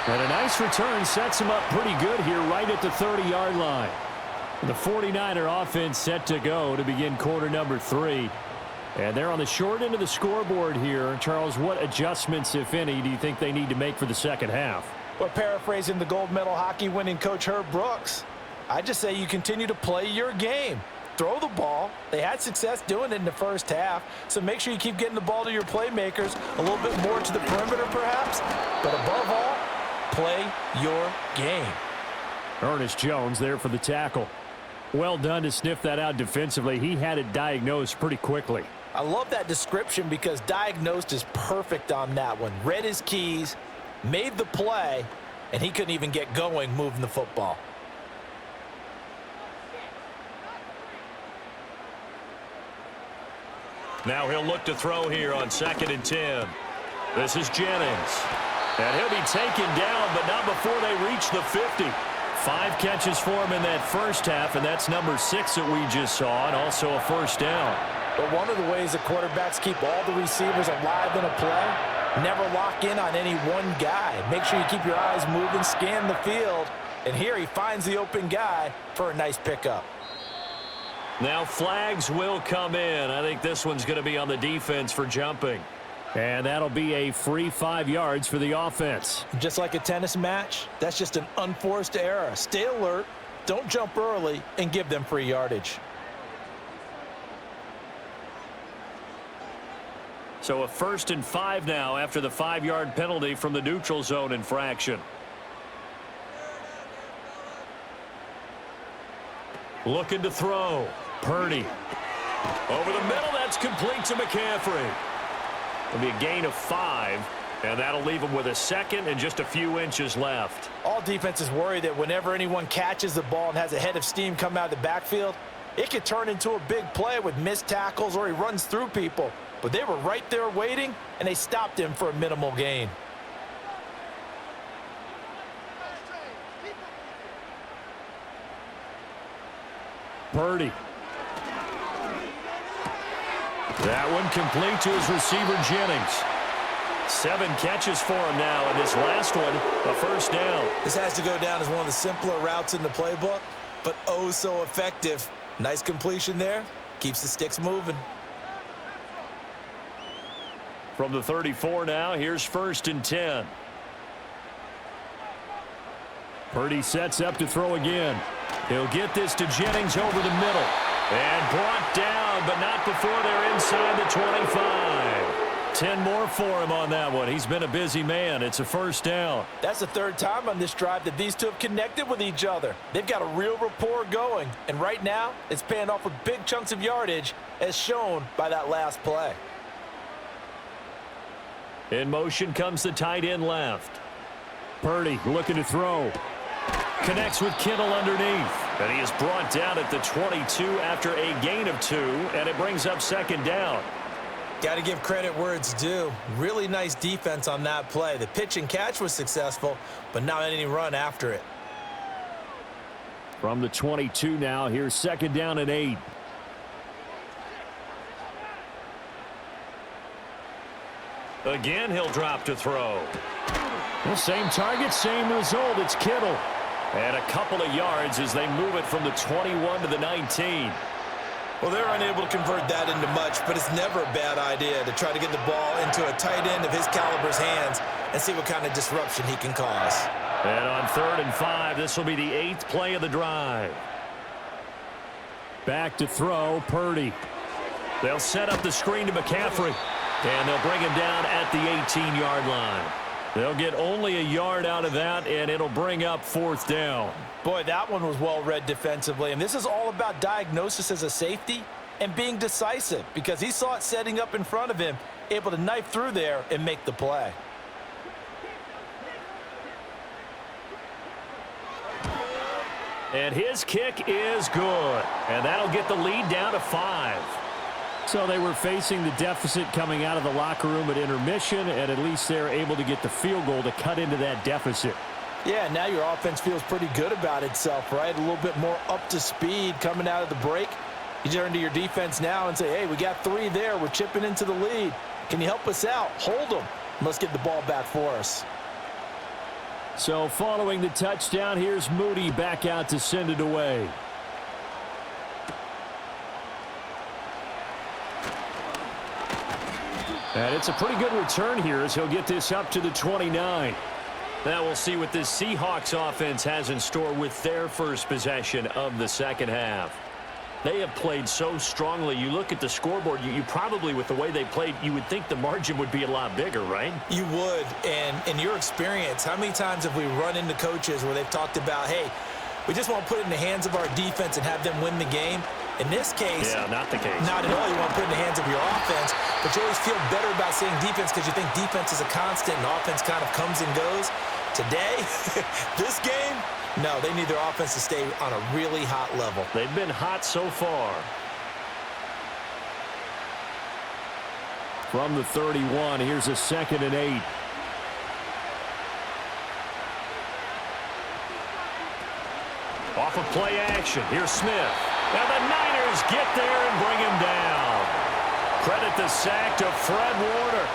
And a nice return sets him up pretty good here right at the 30-yard line. The 49er offense set to go to begin quarter number 3. And they're on the short end of the scoreboard here. Charles, what adjustments, if any, do you think they need to make for the second half? Well, paraphrasing the gold medal hockey winning coach Herb Brooks, I just say you continue to play your game. Throw the ball. They had success doing it in the first half, so make sure you keep getting the ball to your playmakers, a little bit more to the perimeter perhaps, but above all, play your game. Ernest Jones there for the tackle. Well done to sniff that out defensively. He had it diagnosed pretty quickly. I love that description because diagnosed is perfect on that one. Read his keys, made the play, and he couldn't even get going moving the football. Now he'll look to throw here on 2nd and 10. This is Jennings. And he'll be taken down, but not before they reach the 50. 5 catches for him in that first half, and that's number 6 that we just saw, and also a first down. But one of the ways the quarterbacks keep all the receivers alive in a play, never lock in on any one guy. Make sure you keep your eyes moving, scan the field, and here he finds the open guy for a nice pickup. Now flags will come in. I think this one's going to be on the defense for jumping. And that'll be a free 5 yards for the offense. Just like a tennis match, that's just an unforced error. Stay alert, don't jump early, and give them free yardage. So a 1st and 5 now after the 5-yard penalty from the neutral zone infraction. Looking to throw. Purdy. Over the middle, that's complete to McCaffrey. It'll be a gain of 5, and that'll leave him with a 2nd and just a few inches left. All defenses worry that whenever anyone catches the ball and has a head of steam come out of the backfield, it could turn into a big play with missed tackles or he runs through people. But they were right there waiting, and they stopped him for a minimal gain. Purdy. That one complete to his receiver, Jennings. 7 catches for him now, and this last one, a first down. This has to go down as one of the simpler routes in the playbook, but oh so effective. Nice completion there. Keeps the sticks moving. From the 34 now, here's 1st and 10. Purdy sets up to throw again. He'll get this to Jennings over the middle. And brought down, but not before they're inside the 25. 10 more for him on that one. He's been a busy man. It's a first down. That's the 3rd time on this drive that these two have connected with each other. They've got a real rapport going. And right now, it's paying off with big chunks of yardage, as shown by that last play. In motion comes the tight end left. Purdy looking to throw. Connects with Kittle underneath. And he is brought down at the 22 after a gain of 2, and it brings up 2nd down. Got to give credit where it's due. Really nice defense on that play. The pitch and catch was successful, but not any run after it. From the 22 now, here's 2nd down and 8. Again, he'll drop to throw. Well, same target, same result. It's Kittle. And a couple of yards as they move it from the 21 to the 19. Well, they're unable to convert that into much, but it's never a bad idea to try to get the ball into a tight end of his caliber's hands and see what kind of disruption he can cause. And on 3rd and 5, this will be the 8th play of the drive. Back to throw, Purdy. They'll set up the screen to McCaffrey, and they'll bring him down at the 18-yard line. They'll get only a yard out of that, and it'll bring up 4th down. Boy, that one was well read defensively, and this is all about diagnosis as a safety and being decisive, because he saw it setting up in front of him, able to knife through there and make the play. And his kick is good, and that'll get the lead down to 5. So they were facing the deficit coming out of the locker room at intermission, and at least they're able to get the field goal to cut into that deficit. Yeah, now your offense feels pretty good about itself, right? A little bit more up to speed coming out of the break. You turn to your defense now and say, hey, we got 3 there. We're chipping into the lead. Can you help us out? Hold them. Let's get the ball back for us. So following the touchdown, here's Moody back out to send it away. And it's a pretty good return here as he'll get this up to the 29. Now we'll see what this Seahawks offense has in store with their first possession of the 2nd half. They have played so strongly. You look at the scoreboard, you probably, with the way they played, you would think the margin would be a lot bigger, right? You would. And in your experience, how many times have we run into coaches where they've talked about, hey, we just want to put it in the hands of our defense and have them win the game? In this case, yeah, not the case. Not at all. You want to put it in the hands of your offense, but you always feel better about saying defense because you think defense is a constant and offense kind of comes and goes. Today, this game, no, they need their offense to stay on a really hot level. They've been hot so far. From the 31, here's a 2nd and 8. Off of play action, here's Smith. And the Niners get there and bring him down. Credit the sack to Fred Warner.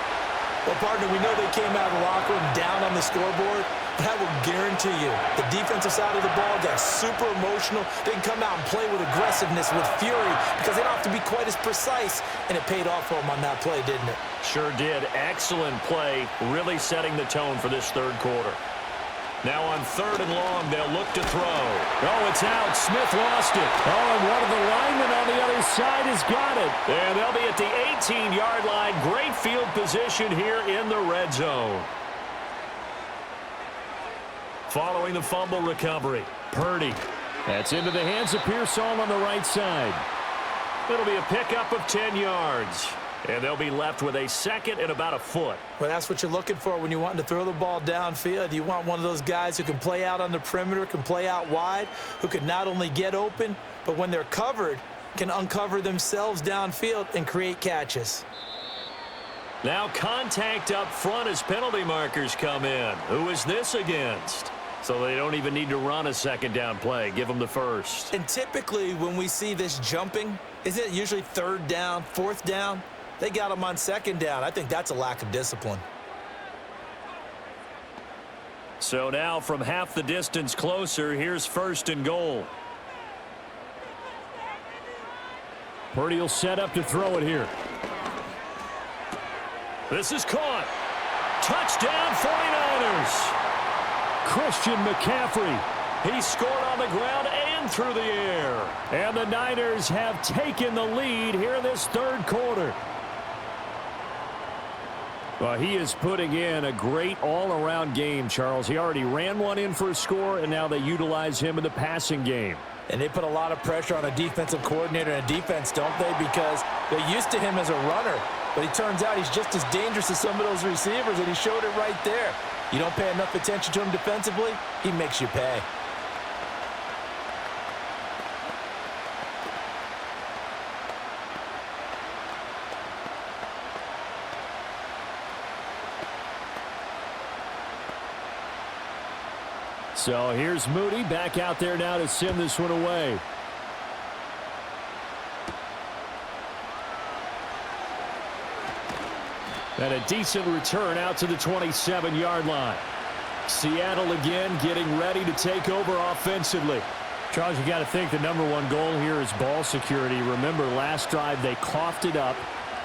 Well, partner, we know they came out of the locker room down on the scoreboard, but I will guarantee you the defensive side of the ball got super emotional. They can come out and play with aggressiveness, with fury, because they don't have to be quite as precise, and it paid off for them on that play, didn't it? Sure did. Excellent play, really setting the tone for this 3rd quarter. Now on 3rd and long, they'll look to throw. Oh, it's out. Smith lost it. Oh, and one of the linemen on the other side has got it. And they'll be at the 18-yard line. Great field position here in the red zone. Following the fumble recovery, Purdy. That's into the hands of Pearsall on the right side. It'll be a pickup of 10 yards. And they'll be left with a 2nd and about a foot. Well, that's what you're looking for when you want to throw the ball downfield. You want one of those guys who can play out on the perimeter, can play out wide, who can not only get open, but when they're covered, can uncover themselves downfield and create catches. Now contact up front as penalty markers come in. Who is this against? So they don't even need to run a second down play. Give them the first. And typically when we see this jumping, isn't it usually third down, fourth down? They got them on second down. I think that's a lack of discipline. So now from half the distance closer, here's first and goal. Purdy will set up to throw it here. This is caught. Touchdown 49ers. Christian McCaffrey. He scored on the ground and through the air. And the Niners have taken the lead here in this third quarter. Well, he is putting in a great all-around game, Charles. He already ran one in for a score, and now they utilize him in the passing game. And they put a lot of pressure on a defensive coordinator and a defense, don't they? Because they're used to him as a runner. But it turns out he's just as dangerous as some of those receivers, and he showed it right there. You don't pay enough attention to him defensively, he makes you pay. So here's Moody back out there now to send this one away. And a decent return out to the 27-yard line. Seattle again getting ready to take over offensively. Charles, you got to think the #1 goal here is ball security. Remember, last drive they coughed it up,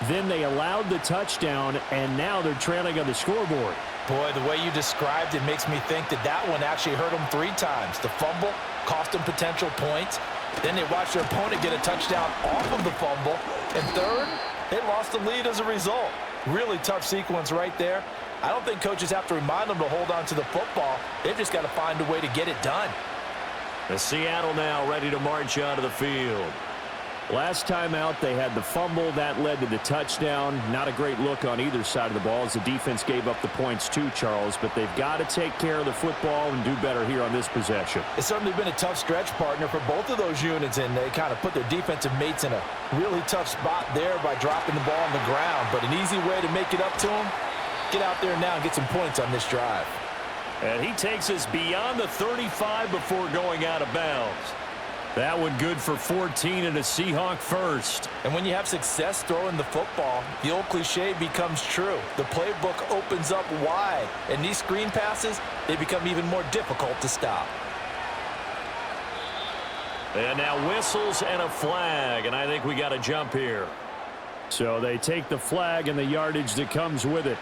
then they allowed the touchdown, and now they're trailing on the scoreboard. Boy, the way you described it makes me think that that one actually hurt them 3 times. The fumble cost them potential points. Then they watched their opponent get a touchdown off of the fumble. And third, they lost the lead as a result. Really tough sequence right there. I don't think coaches have to remind them to hold on to the football. They've just got to find a way to get it done. The Seattle now ready to march out of the field. Last time out, they had the fumble. That led to the touchdown. Not a great look on either side of the ball as the defense gave up the points too, Charles. But they've got to take care of the football and do better here on this possession. It's certainly been a tough stretch, partner, for both of those units, and they kind of put their defensive mates in a really tough spot there by dropping the ball on the ground. But an easy way to make it up to them, get out there now and get some points on this drive. And he takes us beyond the 35 before going out of bounds. That one good for 14 and a Seahawk first. And when you have success throwing the football, the old cliche becomes true. The playbook opens up wide, and these screen passes, they become even more difficult to stop. And now whistles and a flag, and I think we got a jump here. So they take the flag and the yardage that comes with it.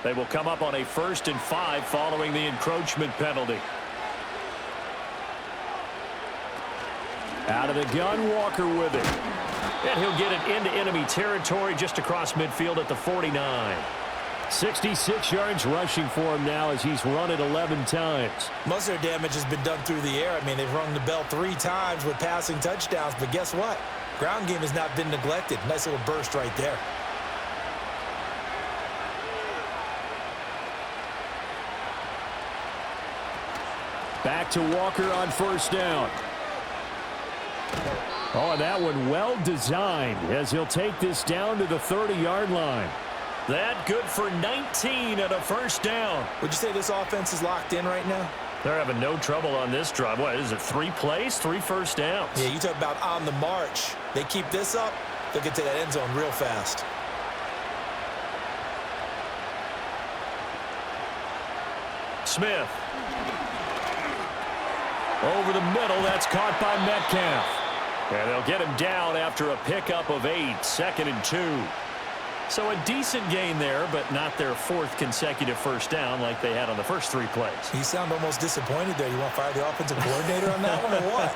They will come up on a 1st and 5 following the encroachment penalty. Out of the gun, Walker with it. And he'll get it into enemy territory just across midfield at the 49. 66 yards rushing for him now as he's run it 11 times. Most of their damage has been done through the air. I mean, they've rung the bell 3 times with passing touchdowns, but guess what? Ground game has not been neglected. Nice little burst right there. Back to Walker on 1st down. Oh, and that one well designed as he'll take this down to the 30-yard line. That good for 19 and a 1st down. Would you say this offense is locked in right now? They're having no trouble on this drive. What is it, 3 plays, 3 first downs? Yeah, you talk about on the march. They keep this up, they'll get to that end zone real fast. Smith. Over the middle, that's caught by Metcalf. And they'll get him down after a pickup of 8, 2nd and 2. So a decent gain there, but not their 4th consecutive 1st down like they had on the first 3 plays. You sound almost disappointed there. You want to fire the offensive coordinator on that one or what?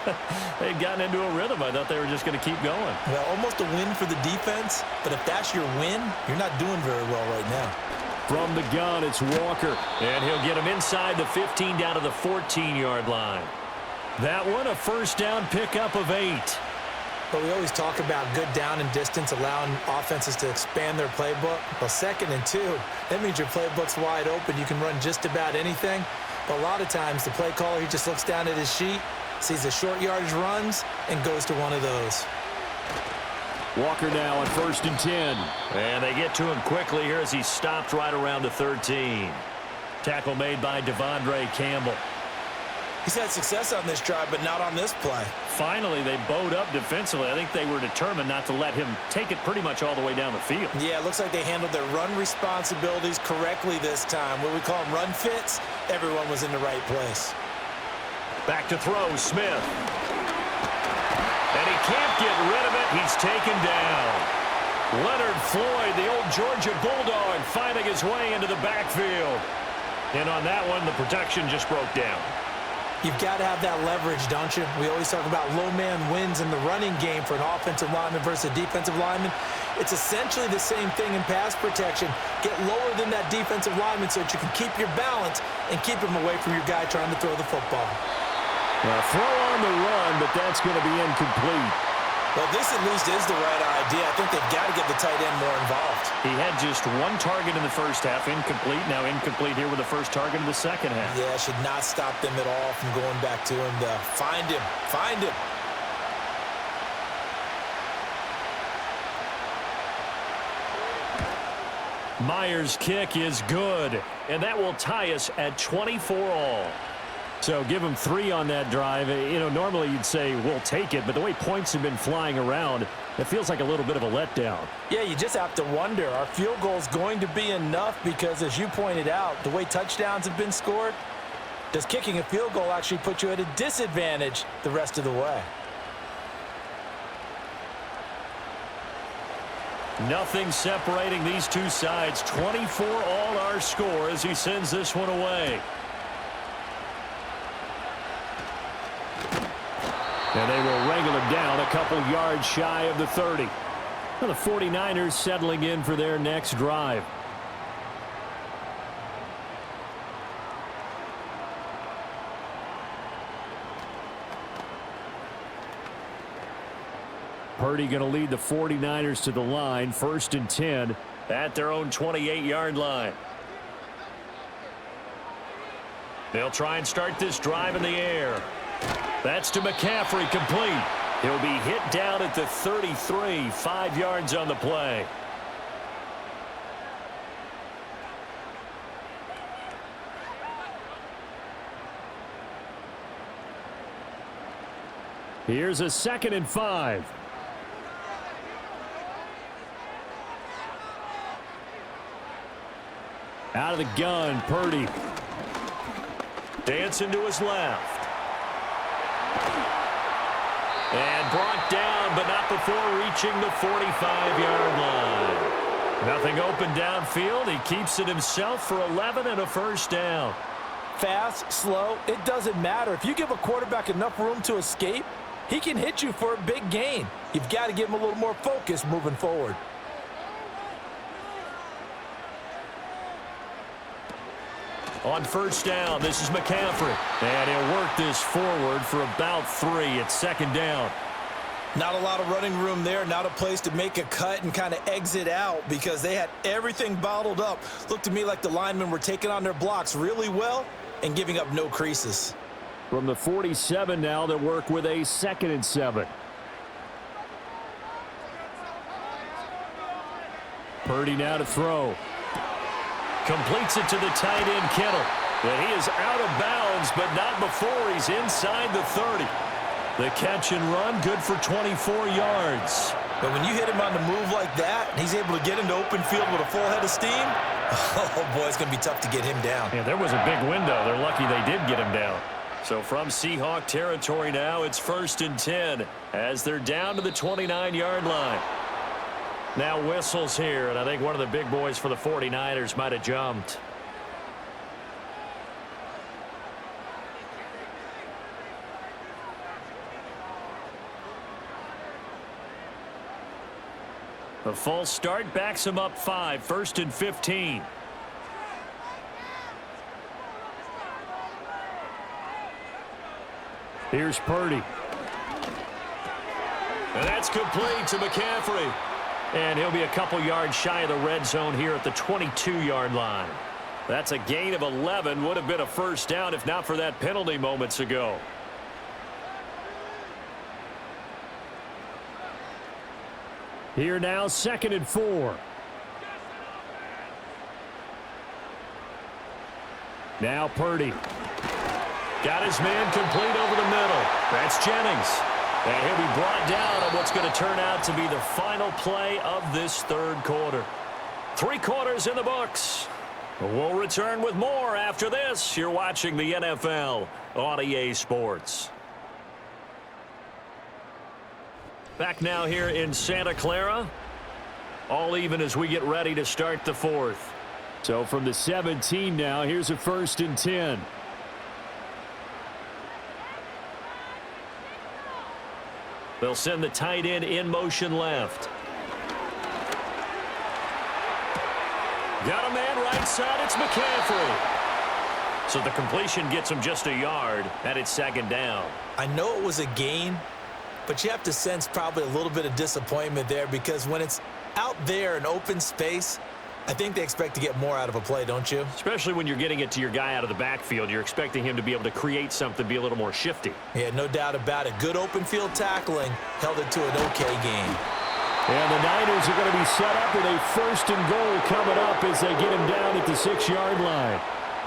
They'd gotten into a rhythm. I thought they were just going to keep going. Well, almost a win for the defense, but if that's your win, you're not doing very well right now. From the gun, it's Walker. And he'll get him inside the 15 down to the 14-yard line. That one, a 1st down pickup of 8. But we always talk about good down and distance, allowing offenses to expand their playbook. Well, 2nd and 2, that means your playbook's wide open. You can run just about anything. But a lot of times, the play caller, he just looks down at his sheet, sees the short yardage runs, and goes to one of those. Walker now on 1st and 10. And they get to him quickly here as he stopped right around the 13. Tackle made by Devondre Campbell. He's had success on this drive, but not on this play. Finally, they bowed up defensively. I think they were determined not to let him take it pretty much all the way down the field. Yeah, it looks like they handled their run responsibilities correctly this time. What we call them run fits, everyone was in the right place. Back to throw, Smith. And he can't get rid of it. He's taken down. Leonard Floyd, the old Georgia Bulldog, finding his way into the backfield. And on that one, the protection just broke down. You've got to have that leverage, don't you? We always talk about low man wins in the running game for an offensive lineman versus a defensive lineman. It's essentially the same thing in pass protection. Get lower than that defensive lineman so that you can keep your balance and keep him away from your guy trying to throw the football. Now, throw on the run, but that's going to be incomplete. Well, this at least is the right idea. I think they've got to get the tight end more involved. He had just one target in the first half, incomplete. Now incomplete here with the first target in the second half. Yeah, should not stop them at all from going back to him to find him. Find him. Myers' kick is good, and that will tie us at 24-all. So give them 3 on that drive. You know, normally you'd say we'll take it, but the way points have been flying around, it feels like a little bit of a letdown. Yeah, you just have to wonder, are field goals going to be enough? Because as you pointed out, the way touchdowns have been scored, does kicking a field goal actually put you at a disadvantage the rest of the way? Nothing separating these two sides. 24-all our score as he sends this one away. And they will wrangle him down a couple yards shy of the 30. Well, the 49ers settling in for their next drive. Purdy going to lead the 49ers to the line. 1st and 10 at their own 28-yard line. They'll try and start this drive in the air. That's to McCaffrey, complete. He'll be hit down at the 33, 5 yards on the play. Here's a 2nd and 5. Out of the gun, Purdy. Dancing to his left. And brought down, but not before reaching the 45-yard line. Nothing open downfield. He keeps it himself for 11 and a first down. Fast, slow, it doesn't matter. If you give a quarterback enough room to escape, he can hit you for a big gain. You've got to give him a little more focus moving forward. On first down, this is McCaffrey. And he'll work this forward for about 3. It's 2nd down. Not a lot of running room there. Not a place to make a cut and kind of exit out because they had everything bottled up. Looked to me like the linemen were taking on their blocks really well and giving up no creases. From the 47 now, they'll work with a 2nd and 7. Purdy now to throw. Completes it to the tight end, Kittle. And he is out of bounds, but not before he's inside the 30. The catch and run, good for 24 yards. But when you hit him on the move like that, and he's able to get into open field with a full head of steam, oh, boy, it's going to be tough to get him down. Yeah, there was a big window. They're lucky they did get him down. So from Seahawk territory now, it's 1st and 10 as they're down to the 29-yard line. Now whistles here, and I think one of the big boys for the 49ers might have jumped. A false start backs him up 5, 1st and 15. Here's Purdy. And that's complete to McCaffrey. And he'll be a couple yards shy of the red zone here at the 22-yard line. That's a gain of 11. Would have been a first down if not for that penalty moments ago. Here now, 2nd and 4. Now Purdy. Got his man complete over the middle. That's Jennings. And he'll be brought down on what's going to turn out to be the final play of this third quarter. 3 quarters in the books. We'll return with more after this. You're watching the NFL on EA Sports. Back now here in Santa Clara. All even as we get ready to start the fourth. So from the 17 now, here's a 1st and 10. They'll send the tight end in motion left. Got a man right side. It's McCaffrey. So the completion gets him just a yard, and it's 2nd down. I know it was a gain, but you have to sense probably a little bit of disappointment there because when it's out there in open space, I think they expect to get more out of a play, don't you? Especially when you're getting it to your guy out of the backfield. You're expecting him to be able to create something, be a little more shifty. Yeah, no doubt about it. Good open field tackling held it to an okay game. And the Niners are going to be set up with a 1st and goal coming up as they get him down at the 6-yard line.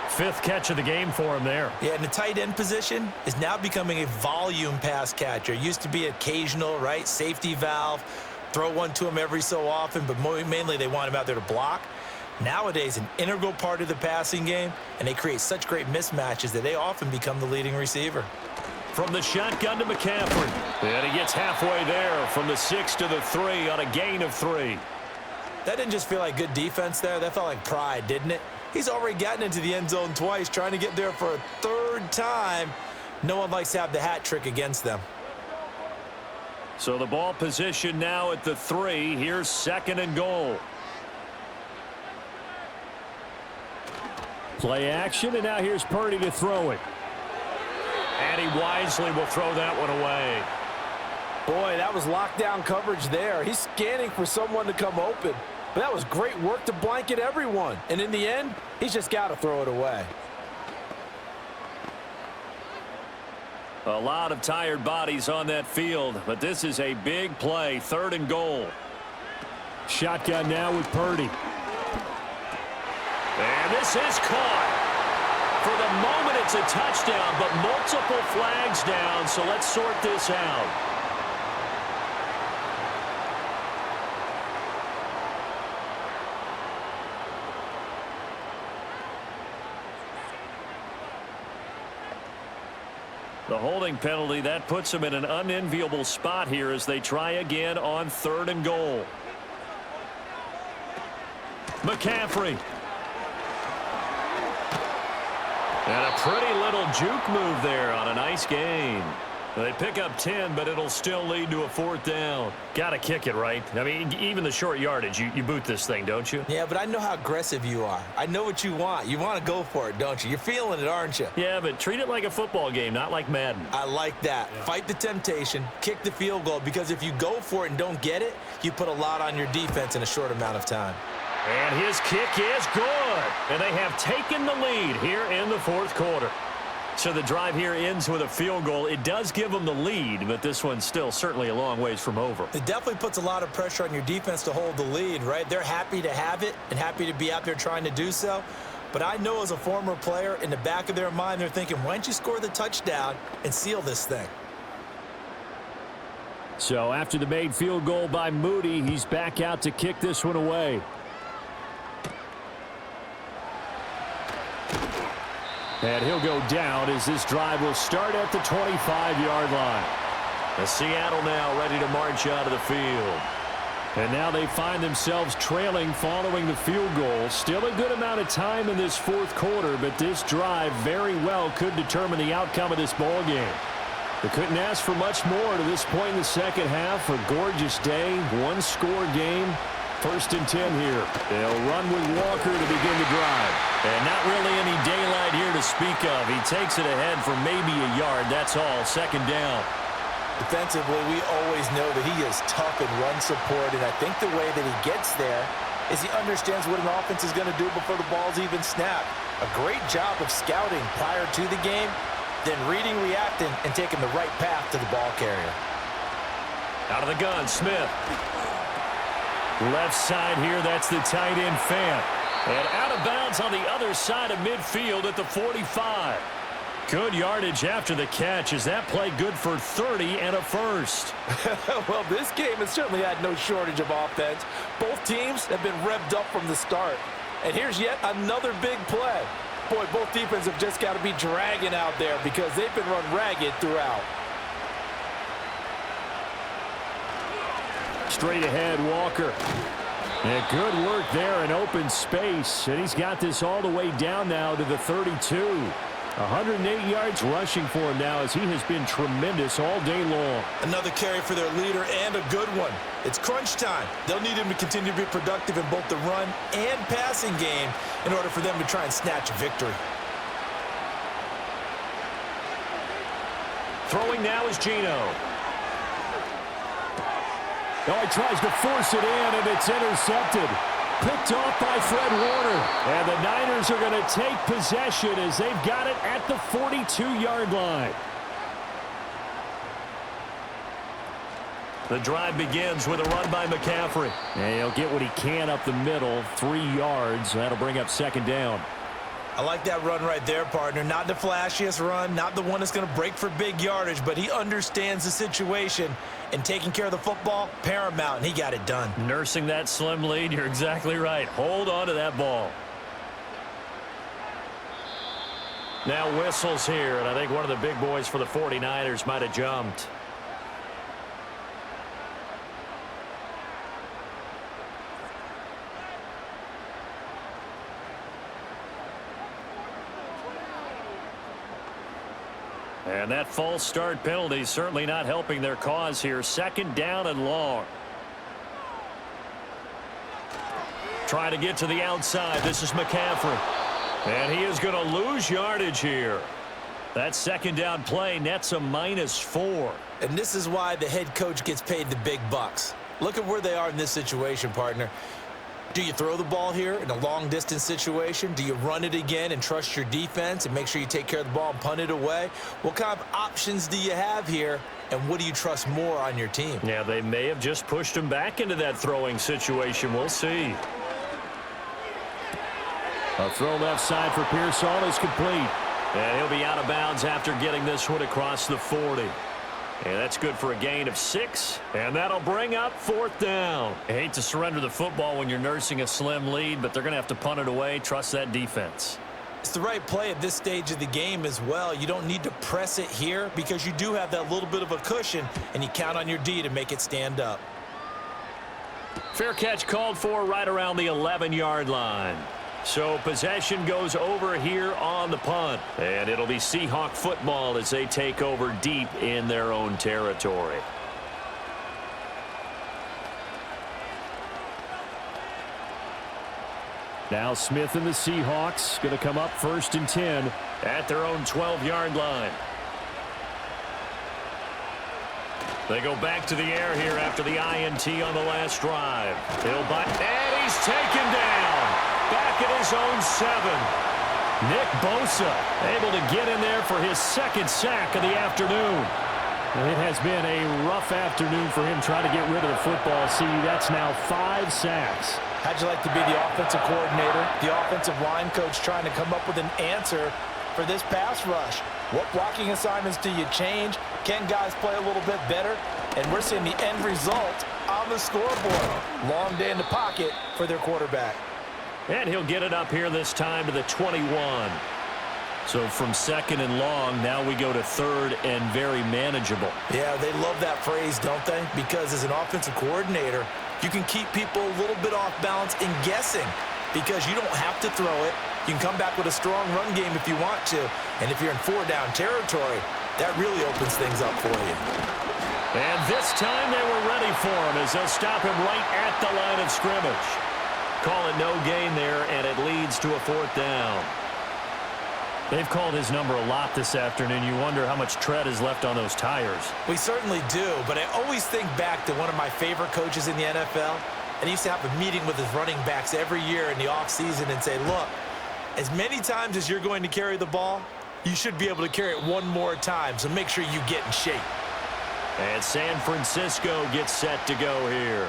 5th catch of the game for him there. Yeah, and the tight end position is now becoming a volume pass catcher. It used to be occasional, right? Safety valve. Throw one to him every so often, but mainly they want him out there to block. Nowadays, an integral part of the passing game, and they create such great mismatches that they often become the leading receiver. From the shotgun to McCaffrey. And he gets halfway there from the 6 to the 3 on a gain of 3. That didn't just feel like good defense there. That felt like pride, didn't it? He's already gotten into the end zone twice, trying to get there for a 3rd time. No one likes to have the hat trick against them. So the ball position now at the 3. Here's 2nd and goal. Play action, and now here's Purdy to throw it. And he wisely will throw that one away. Boy, that was lockdown coverage there. He's scanning for someone to come open. But that was great work to blanket everyone. And in the end, he's just got to throw it away. A lot of tired bodies on that field, but this is a big play. 3rd and goal. Shotgun now with Purdy. And this is caught. For the moment, it's a touchdown, but multiple flags down, so let's sort this out. The holding penalty, that puts them in an unenviable spot here as they try again on 3rd and goal. McCaffrey. And a pretty little juke move there on a nice gain. They pick up 10, but it'll still lead to a 4th down. Got to kick it, right? I mean, even the short yardage, you boot this thing, don't you? Yeah, but I know how aggressive you are. I know what you want. You want to go for it, don't you? You're feeling it, aren't you? Yeah, but treat it like a football game, not like Madden. I like that. Yeah. Fight the temptation, kick the field goal, because if you go for it and don't get it, you put a lot on your defense in a short amount of time. And his kick is good. And they have taken the lead here in the 4th quarter. So the drive here ends with a field goal. It does give them the lead, but this one's still certainly a long ways from over. It definitely puts a lot of pressure on your defense to hold the lead, right? They're happy to have it and happy to be out there trying to do so. But I know as a former player, in the back of their mind, they're thinking, why don't you score the touchdown and seal this thing? So after the made field goal by Moody, he's back out to kick this one away. And he'll go down as this drive will start at the 25-yard line. The Seattle now ready to march out of the field. And now they find themselves trailing following the field goal. Still a good amount of time in this 4th quarter, but this drive very well could determine the outcome of this ball game. They couldn't ask for much more to this point in the second half. A gorgeous day, 1-score game. 1st and 10 here. They'll run with Walker to begin the drive. And not really any daylight here to speak of. He takes it ahead for maybe a yard. That's all. 2nd down. Defensively, we always know that he is tough in run support, and I think the way that he gets there is he understands what an offense is going to do before the ball's even snapped. A great job of scouting prior to the game, then reading, reacting, and taking the right path to the ball carrier. Out of the gun, Smith. Left side here, that's the tight end Fant. And out of bounds on the other side of midfield at the 45. Good yardage after the catch. Is that play good for 30 and a first? Well, this game has certainly had no shortage of offense. Both teams have been revved up from the start. And here's yet another big play. Boy, both defenses have just got to be dragging out there because they've been run ragged throughout. Straight ahead, Walker. And good work there in open space. And he's got this all the way down now to the 32. 108 yards rushing for him now as he has been tremendous all day long. Another carry for their leader and a good one. It's crunch time. They'll need him to continue to be productive in both the run and passing game in order for them to try and snatch a victory. Throwing now is Geno. Oh, he tries to force it in, and it's intercepted. Picked off by Fred Warner. And the Niners are going to take possession as they've got it at the 42-yard line. The drive begins with a run by McCaffrey. And he'll get what he can up the middle, 3 yards. That'll bring up second down. I like that run right there, partner. Not the flashiest run, not the one that's going to break for big yardage, but he understands the situation, and taking care of the football, paramount, and he got it done. Nursing that slim lead, you're exactly right. Hold on to that ball. Now whistles here, and I think one of the big boys for the 49ers might have jumped. And that false start penalty certainly not helping their cause here. Second down and long. Trying to get to the outside. This is McCaffrey. And he is going to lose yardage here. That second down play nets a -4. And this is why the head coach gets paid the big bucks. Look at where they are in this situation, partner. Do you throw the ball here in a long-distance situation? Do you run it again and trust your defense and make sure you take care of the ball and punt it away? What kind of options do you have here, and what do you trust more on your team? Yeah, they may have just pushed him back into that throwing situation. We'll see. A throw left side for Pearsall is complete. And he'll be out of bounds after getting this one across the 40. And that's good for a gain of 6. And that'll bring up fourth down. I hate to surrender the football when you're nursing a slim lead, but they're going to have to punt it away. Trust that defense. It's the right play at this stage of the game as well. You don't need to press it here because you do have that little bit of a cushion, and you count on your D to make it stand up. Fair catch called for right around the 11-yard line. So possession goes over here on the punt. And it'll be Seahawk football as they take over deep in their own territory. Now Smith and the Seahawks going to come up 1st and 10. At their own 12-yard line. They go back to the air here after the INT on the last drive. And he's taken down. Back at his own 7. Nick Bosa able to get in there for his second sack of the afternoon. It has been a rough afternoon for him trying to get rid of the football. See, that's now 5 sacks. How'd you like to be the offensive coordinator, the offensive line coach trying to come up with an answer for this pass rush? What blocking assignments do you change? Can guys play a little bit better? And we're seeing the end result on the scoreboard. Long day in the pocket for their quarterback. And he'll get it up here this time to the 21. So from 2nd and long, now we go to 3rd and very manageable. Yeah, they love that phrase, don't they? Because as an offensive coordinator, you can keep people a little bit off balance and guessing because you don't have to throw it. You can come back with a strong run game if you want to. And if you're in 4-down territory, that really opens things up for you. And this time they were ready for him as they'll stop him right at the line of scrimmage. Call it no gain there, and it leads to a 4th down. They've called his number a lot this afternoon. You wonder how much tread is left on those tires. We certainly do, but I always think back to one of my favorite coaches in the NFL, and he used to have a meeting with his running backs every year in the offseason and say, look, as many times as you're going to carry the ball, you should be able to carry it one more time, so make sure you get in shape. And San Francisco gets set to go here.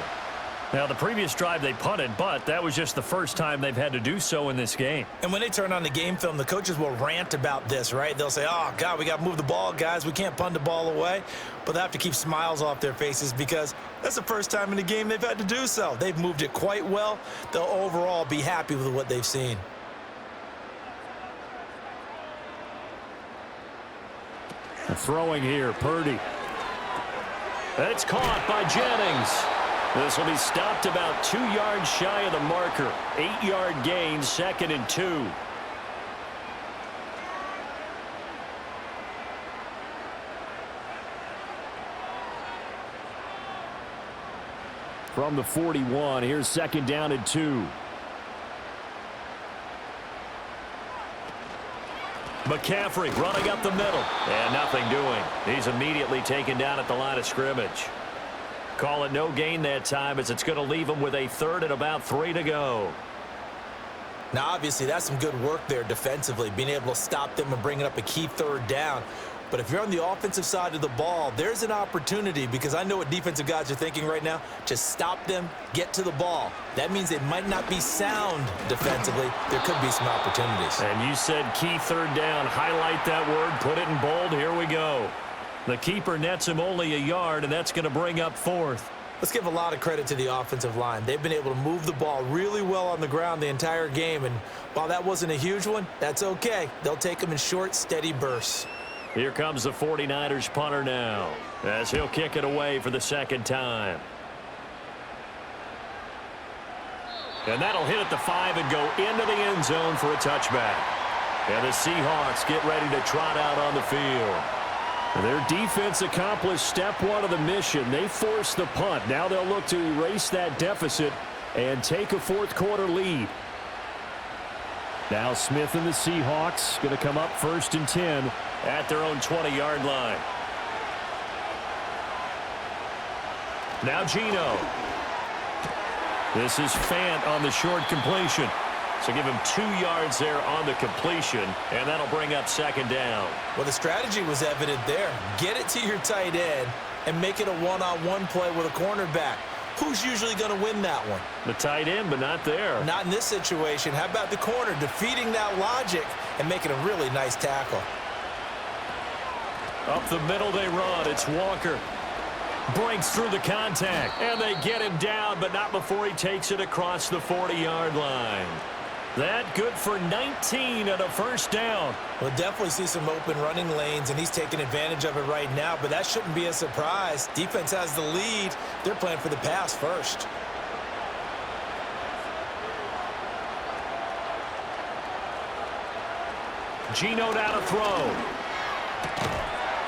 Now, the previous drive they punted, but that was just the first time they've had to do so in this game. And when they turn on the game film, the coaches will rant about this, right? They'll say, oh, God, we got to move the ball, guys. We can't punt the ball away. But they have to keep smiles off their faces because that's the first time in the game they've had to do so. They've moved it quite well. They'll overall be happy with what they've seen. Throwing here, Purdy. It's caught by Jennings. This will be stopped about 2 yards shy of the marker. 8-yard gain, 2nd and 2. From the 41, here's 2nd down and 2. McCaffrey running up the middle. And nothing doing. He's immediately taken down at the line of scrimmage. Call it no gain that time as it's going to leave him with a 3rd and about 3 to go. Now, obviously, that's some good work there defensively, being able to stop them and bringing up a key 3rd down. But if you're on the offensive side of the ball, there's an opportunity because I know what defensive guys are thinking right now. Just stop them, get to the ball. That means they might not be sound defensively. There could be some opportunities. And you said key 3rd down. Highlight that word. Put it in bold. Here we go. The keeper nets him only a yard, and that's going to bring up 4th. Let's give a lot of credit to the offensive line. They've been able to move the ball really well on the ground the entire game. And while that wasn't a huge one, that's okay. They'll take them in short, steady bursts. Here comes the 49ers punter now as he'll kick it away for the 2nd time. And that'll hit at the 5 and go into the end zone for a touchback. And the Seahawks get ready to trot out on the field. Their defense accomplished step 1 of the mission. They forced the punt. Now they'll look to erase that deficit and take a 4th quarter lead. Now Smith and the Seahawks going to come up 1st and 10 at their own 20-yard line. Now Geno. This is Fant on the short completion. So give him 2 yards there on the completion, and that'll bring up 2nd down. Well, the strategy was evident there. Get it to your tight end and make it a one-on-one play with a cornerback. Who's usually going to win that one? The tight end, but not there. Not in this situation. How about the corner defeating that logic and making a really nice tackle? Up the middle they run. It's Walker. Breaks through the contact, and they get him down, but not before he takes it across the 40-yard line. That good for 19 and a 1st down. We'll definitely see some open running lanes, and he's taking advantage of it right now, but that shouldn't be a surprise. Defense has the lead. They're playing for the pass first. Geno down to throw.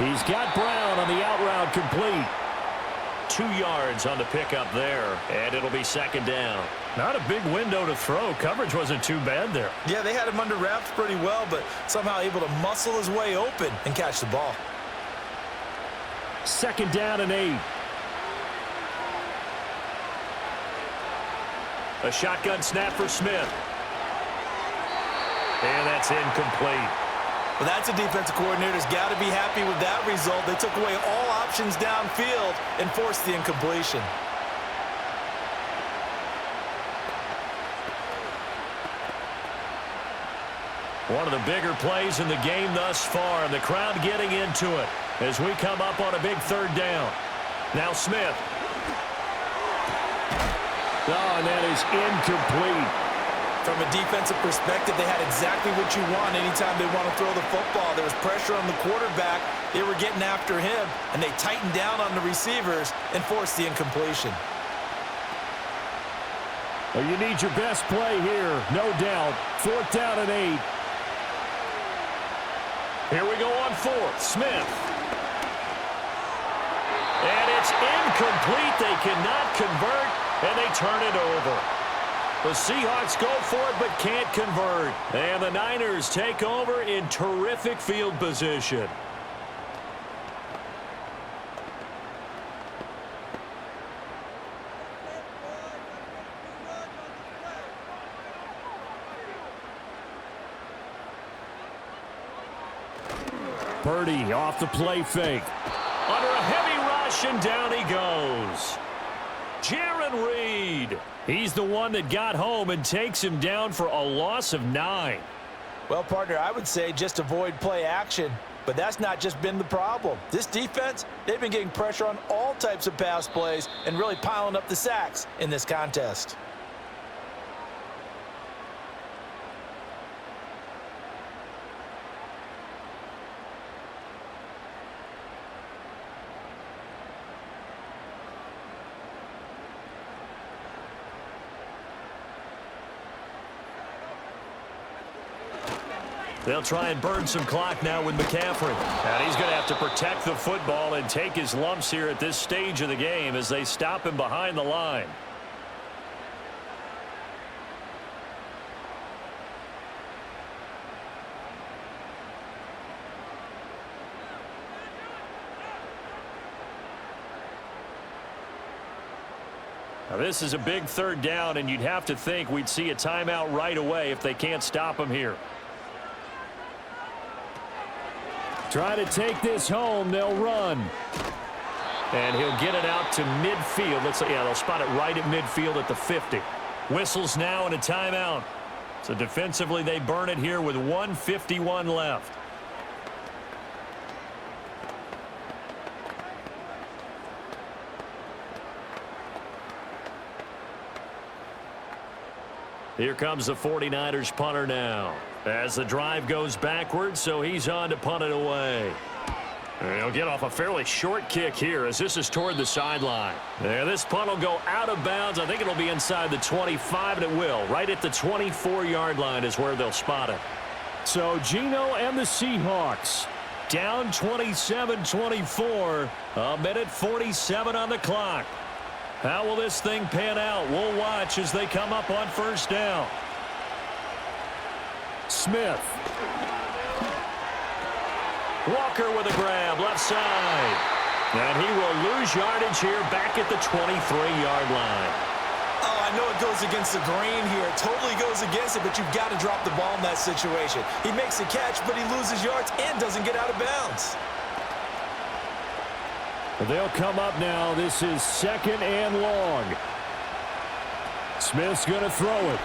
He's got Brown on the out route complete. 2 yards on the pickup there, and it'll be 2nd down. Not a big window to throw. Coverage wasn't too bad there. Yeah, they had him under wraps pretty well, but somehow able to muscle his way open and catch the ball. 2nd down and 8. A shotgun snap for Smith. And that's incomplete. Well, that's a defensive coordinator's got to be happy with that result. They took away all options downfield and forced the incompletion. One of the bigger plays in the game thus far, and the crowd getting into it as we come up on a big 3rd down. Now Smith. Oh, and that is incomplete. From a defensive perspective, they had exactly what you want anytime they want to throw the football. There was pressure on the quarterback. They were getting after him, and they tightened down on the receivers and forced the incompletion. Well, you need your best play here, no doubt. 4th down and 8. Here we go on 4th. Smith. And it's incomplete. They cannot convert, and they turn it over. The Seahawks go for it but can't convert. And the Niners take over in terrific field position. Purdy off the play fake. Under a heavy rush, and down he goes. Jerry Jarran Reed. He's the one that got home and takes him down for a loss of 9. Well, partner, I would say just avoid play action, but that's not just been the problem. This defense, they've been getting pressure on all types of pass plays and really piling up the sacks in this contest. They'll try and burn some clock now with McCaffrey. And he's going to have to protect the football and take his lumps here at this stage of the game as they stop him behind the line. Now this is a big third down, and you'd have to think we'd see a timeout right away if they can't stop him here. Try to take this home. They'll run. And he'll get it out to midfield. They'll spot it right at midfield at the 50. Whistles now and a timeout. So defensively, they burn it here with 1:51 left. Here comes the 49ers punter now. As the drive goes backwards, so he's on to punt it away. And he'll get off a fairly short kick here as this is toward the sideline. There, this punt will go out of bounds. I think it'll be inside the 25, and it will. Right at the 24-yard line is where they'll spot it. So Geno and the Seahawks down 27-24. A minute 47 on the clock. How will this thing pan out? We'll watch as they come up on first down. Smith. Walker with a grab, left side. And he will lose yardage here back at the 23-yard line. Oh, I know it goes against the grain here. It totally goes against it, but you've got to drop the ball in that situation. He makes a catch, but he loses yards and doesn't get out of bounds. They'll come up now. This is 2nd and long. Smith's going to throw it.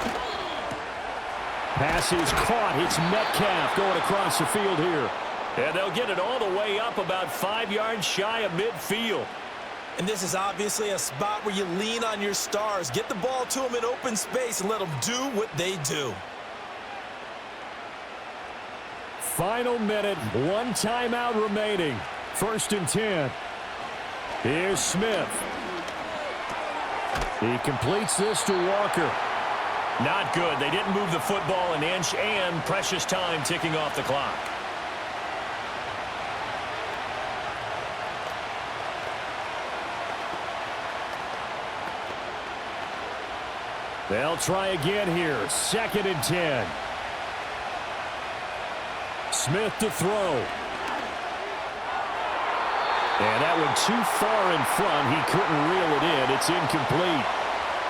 Pass is caught. It's Metcalf going across the field here. And they'll get it all the way up about 5 yards shy of midfield. And this is obviously a spot where you lean on your stars. Get the ball to them in open space and let them do what they do. Final minute. 1 timeout remaining. 1st and 10. Here's Smith. He completes this to Walker. Not good. They didn't move the football an inch, and precious time ticking off the clock. They'll try again here. 2nd and 10. Smith to throw. And that one too far in front. He couldn't reel it in. It's incomplete.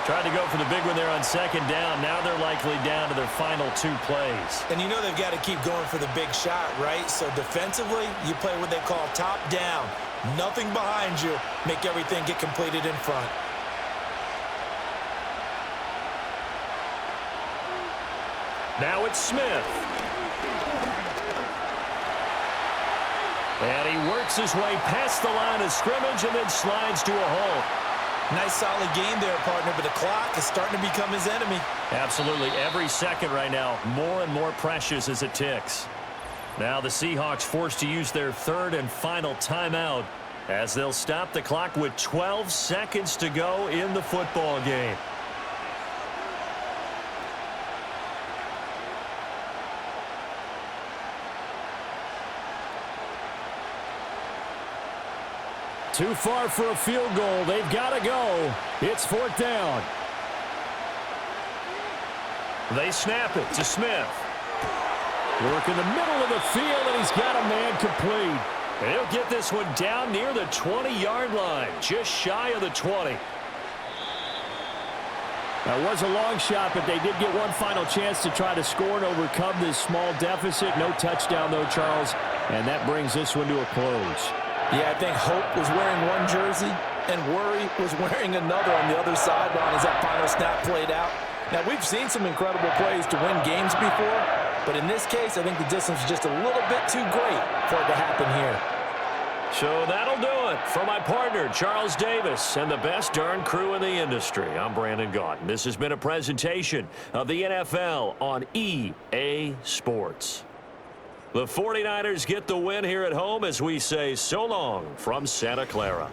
Tried to go for the big one there on 2nd down. Now they're likely down to their final 2 plays. And you know they've got to keep going for the big shot, right? So defensively, you play what they call top down. Nothing behind you. Make everything get completed in front. Now it's Smith. And he works his way past the line of scrimmage and then slides to a halt. Nice solid game there, partner, but the clock is starting to become his enemy. Absolutely. Every second right now, more and more precious as it ticks. Now the Seahawks forced to use their 3rd and final timeout as they'll stop the clock with 12 seconds to go in the football game. Too far for a field goal. They've got to go. It's 4th down. They snap it to Smith. Work in the middle of the field, and he's got a man complete. And he'll get this one down near the 20-yard line, just shy of the 20. That was a long shot, but they did get one final chance to try to score and overcome this small deficit. No touchdown, though, Charles, and that brings this one to a close. Yeah, I think hope was wearing one jersey, and worry was wearing another on the other sideline as that final snap played out. Now, we've seen some incredible plays to win games before, but in this case, I think the distance is just a little bit too great for it to happen here. So that'll do it for my partner, Charles Davis, and the best darn crew in the industry. I'm Brandon Gaudin. This has been a presentation of the NFL on EA Sports. The 49ers get the win here at home as we say so long from Santa Clara.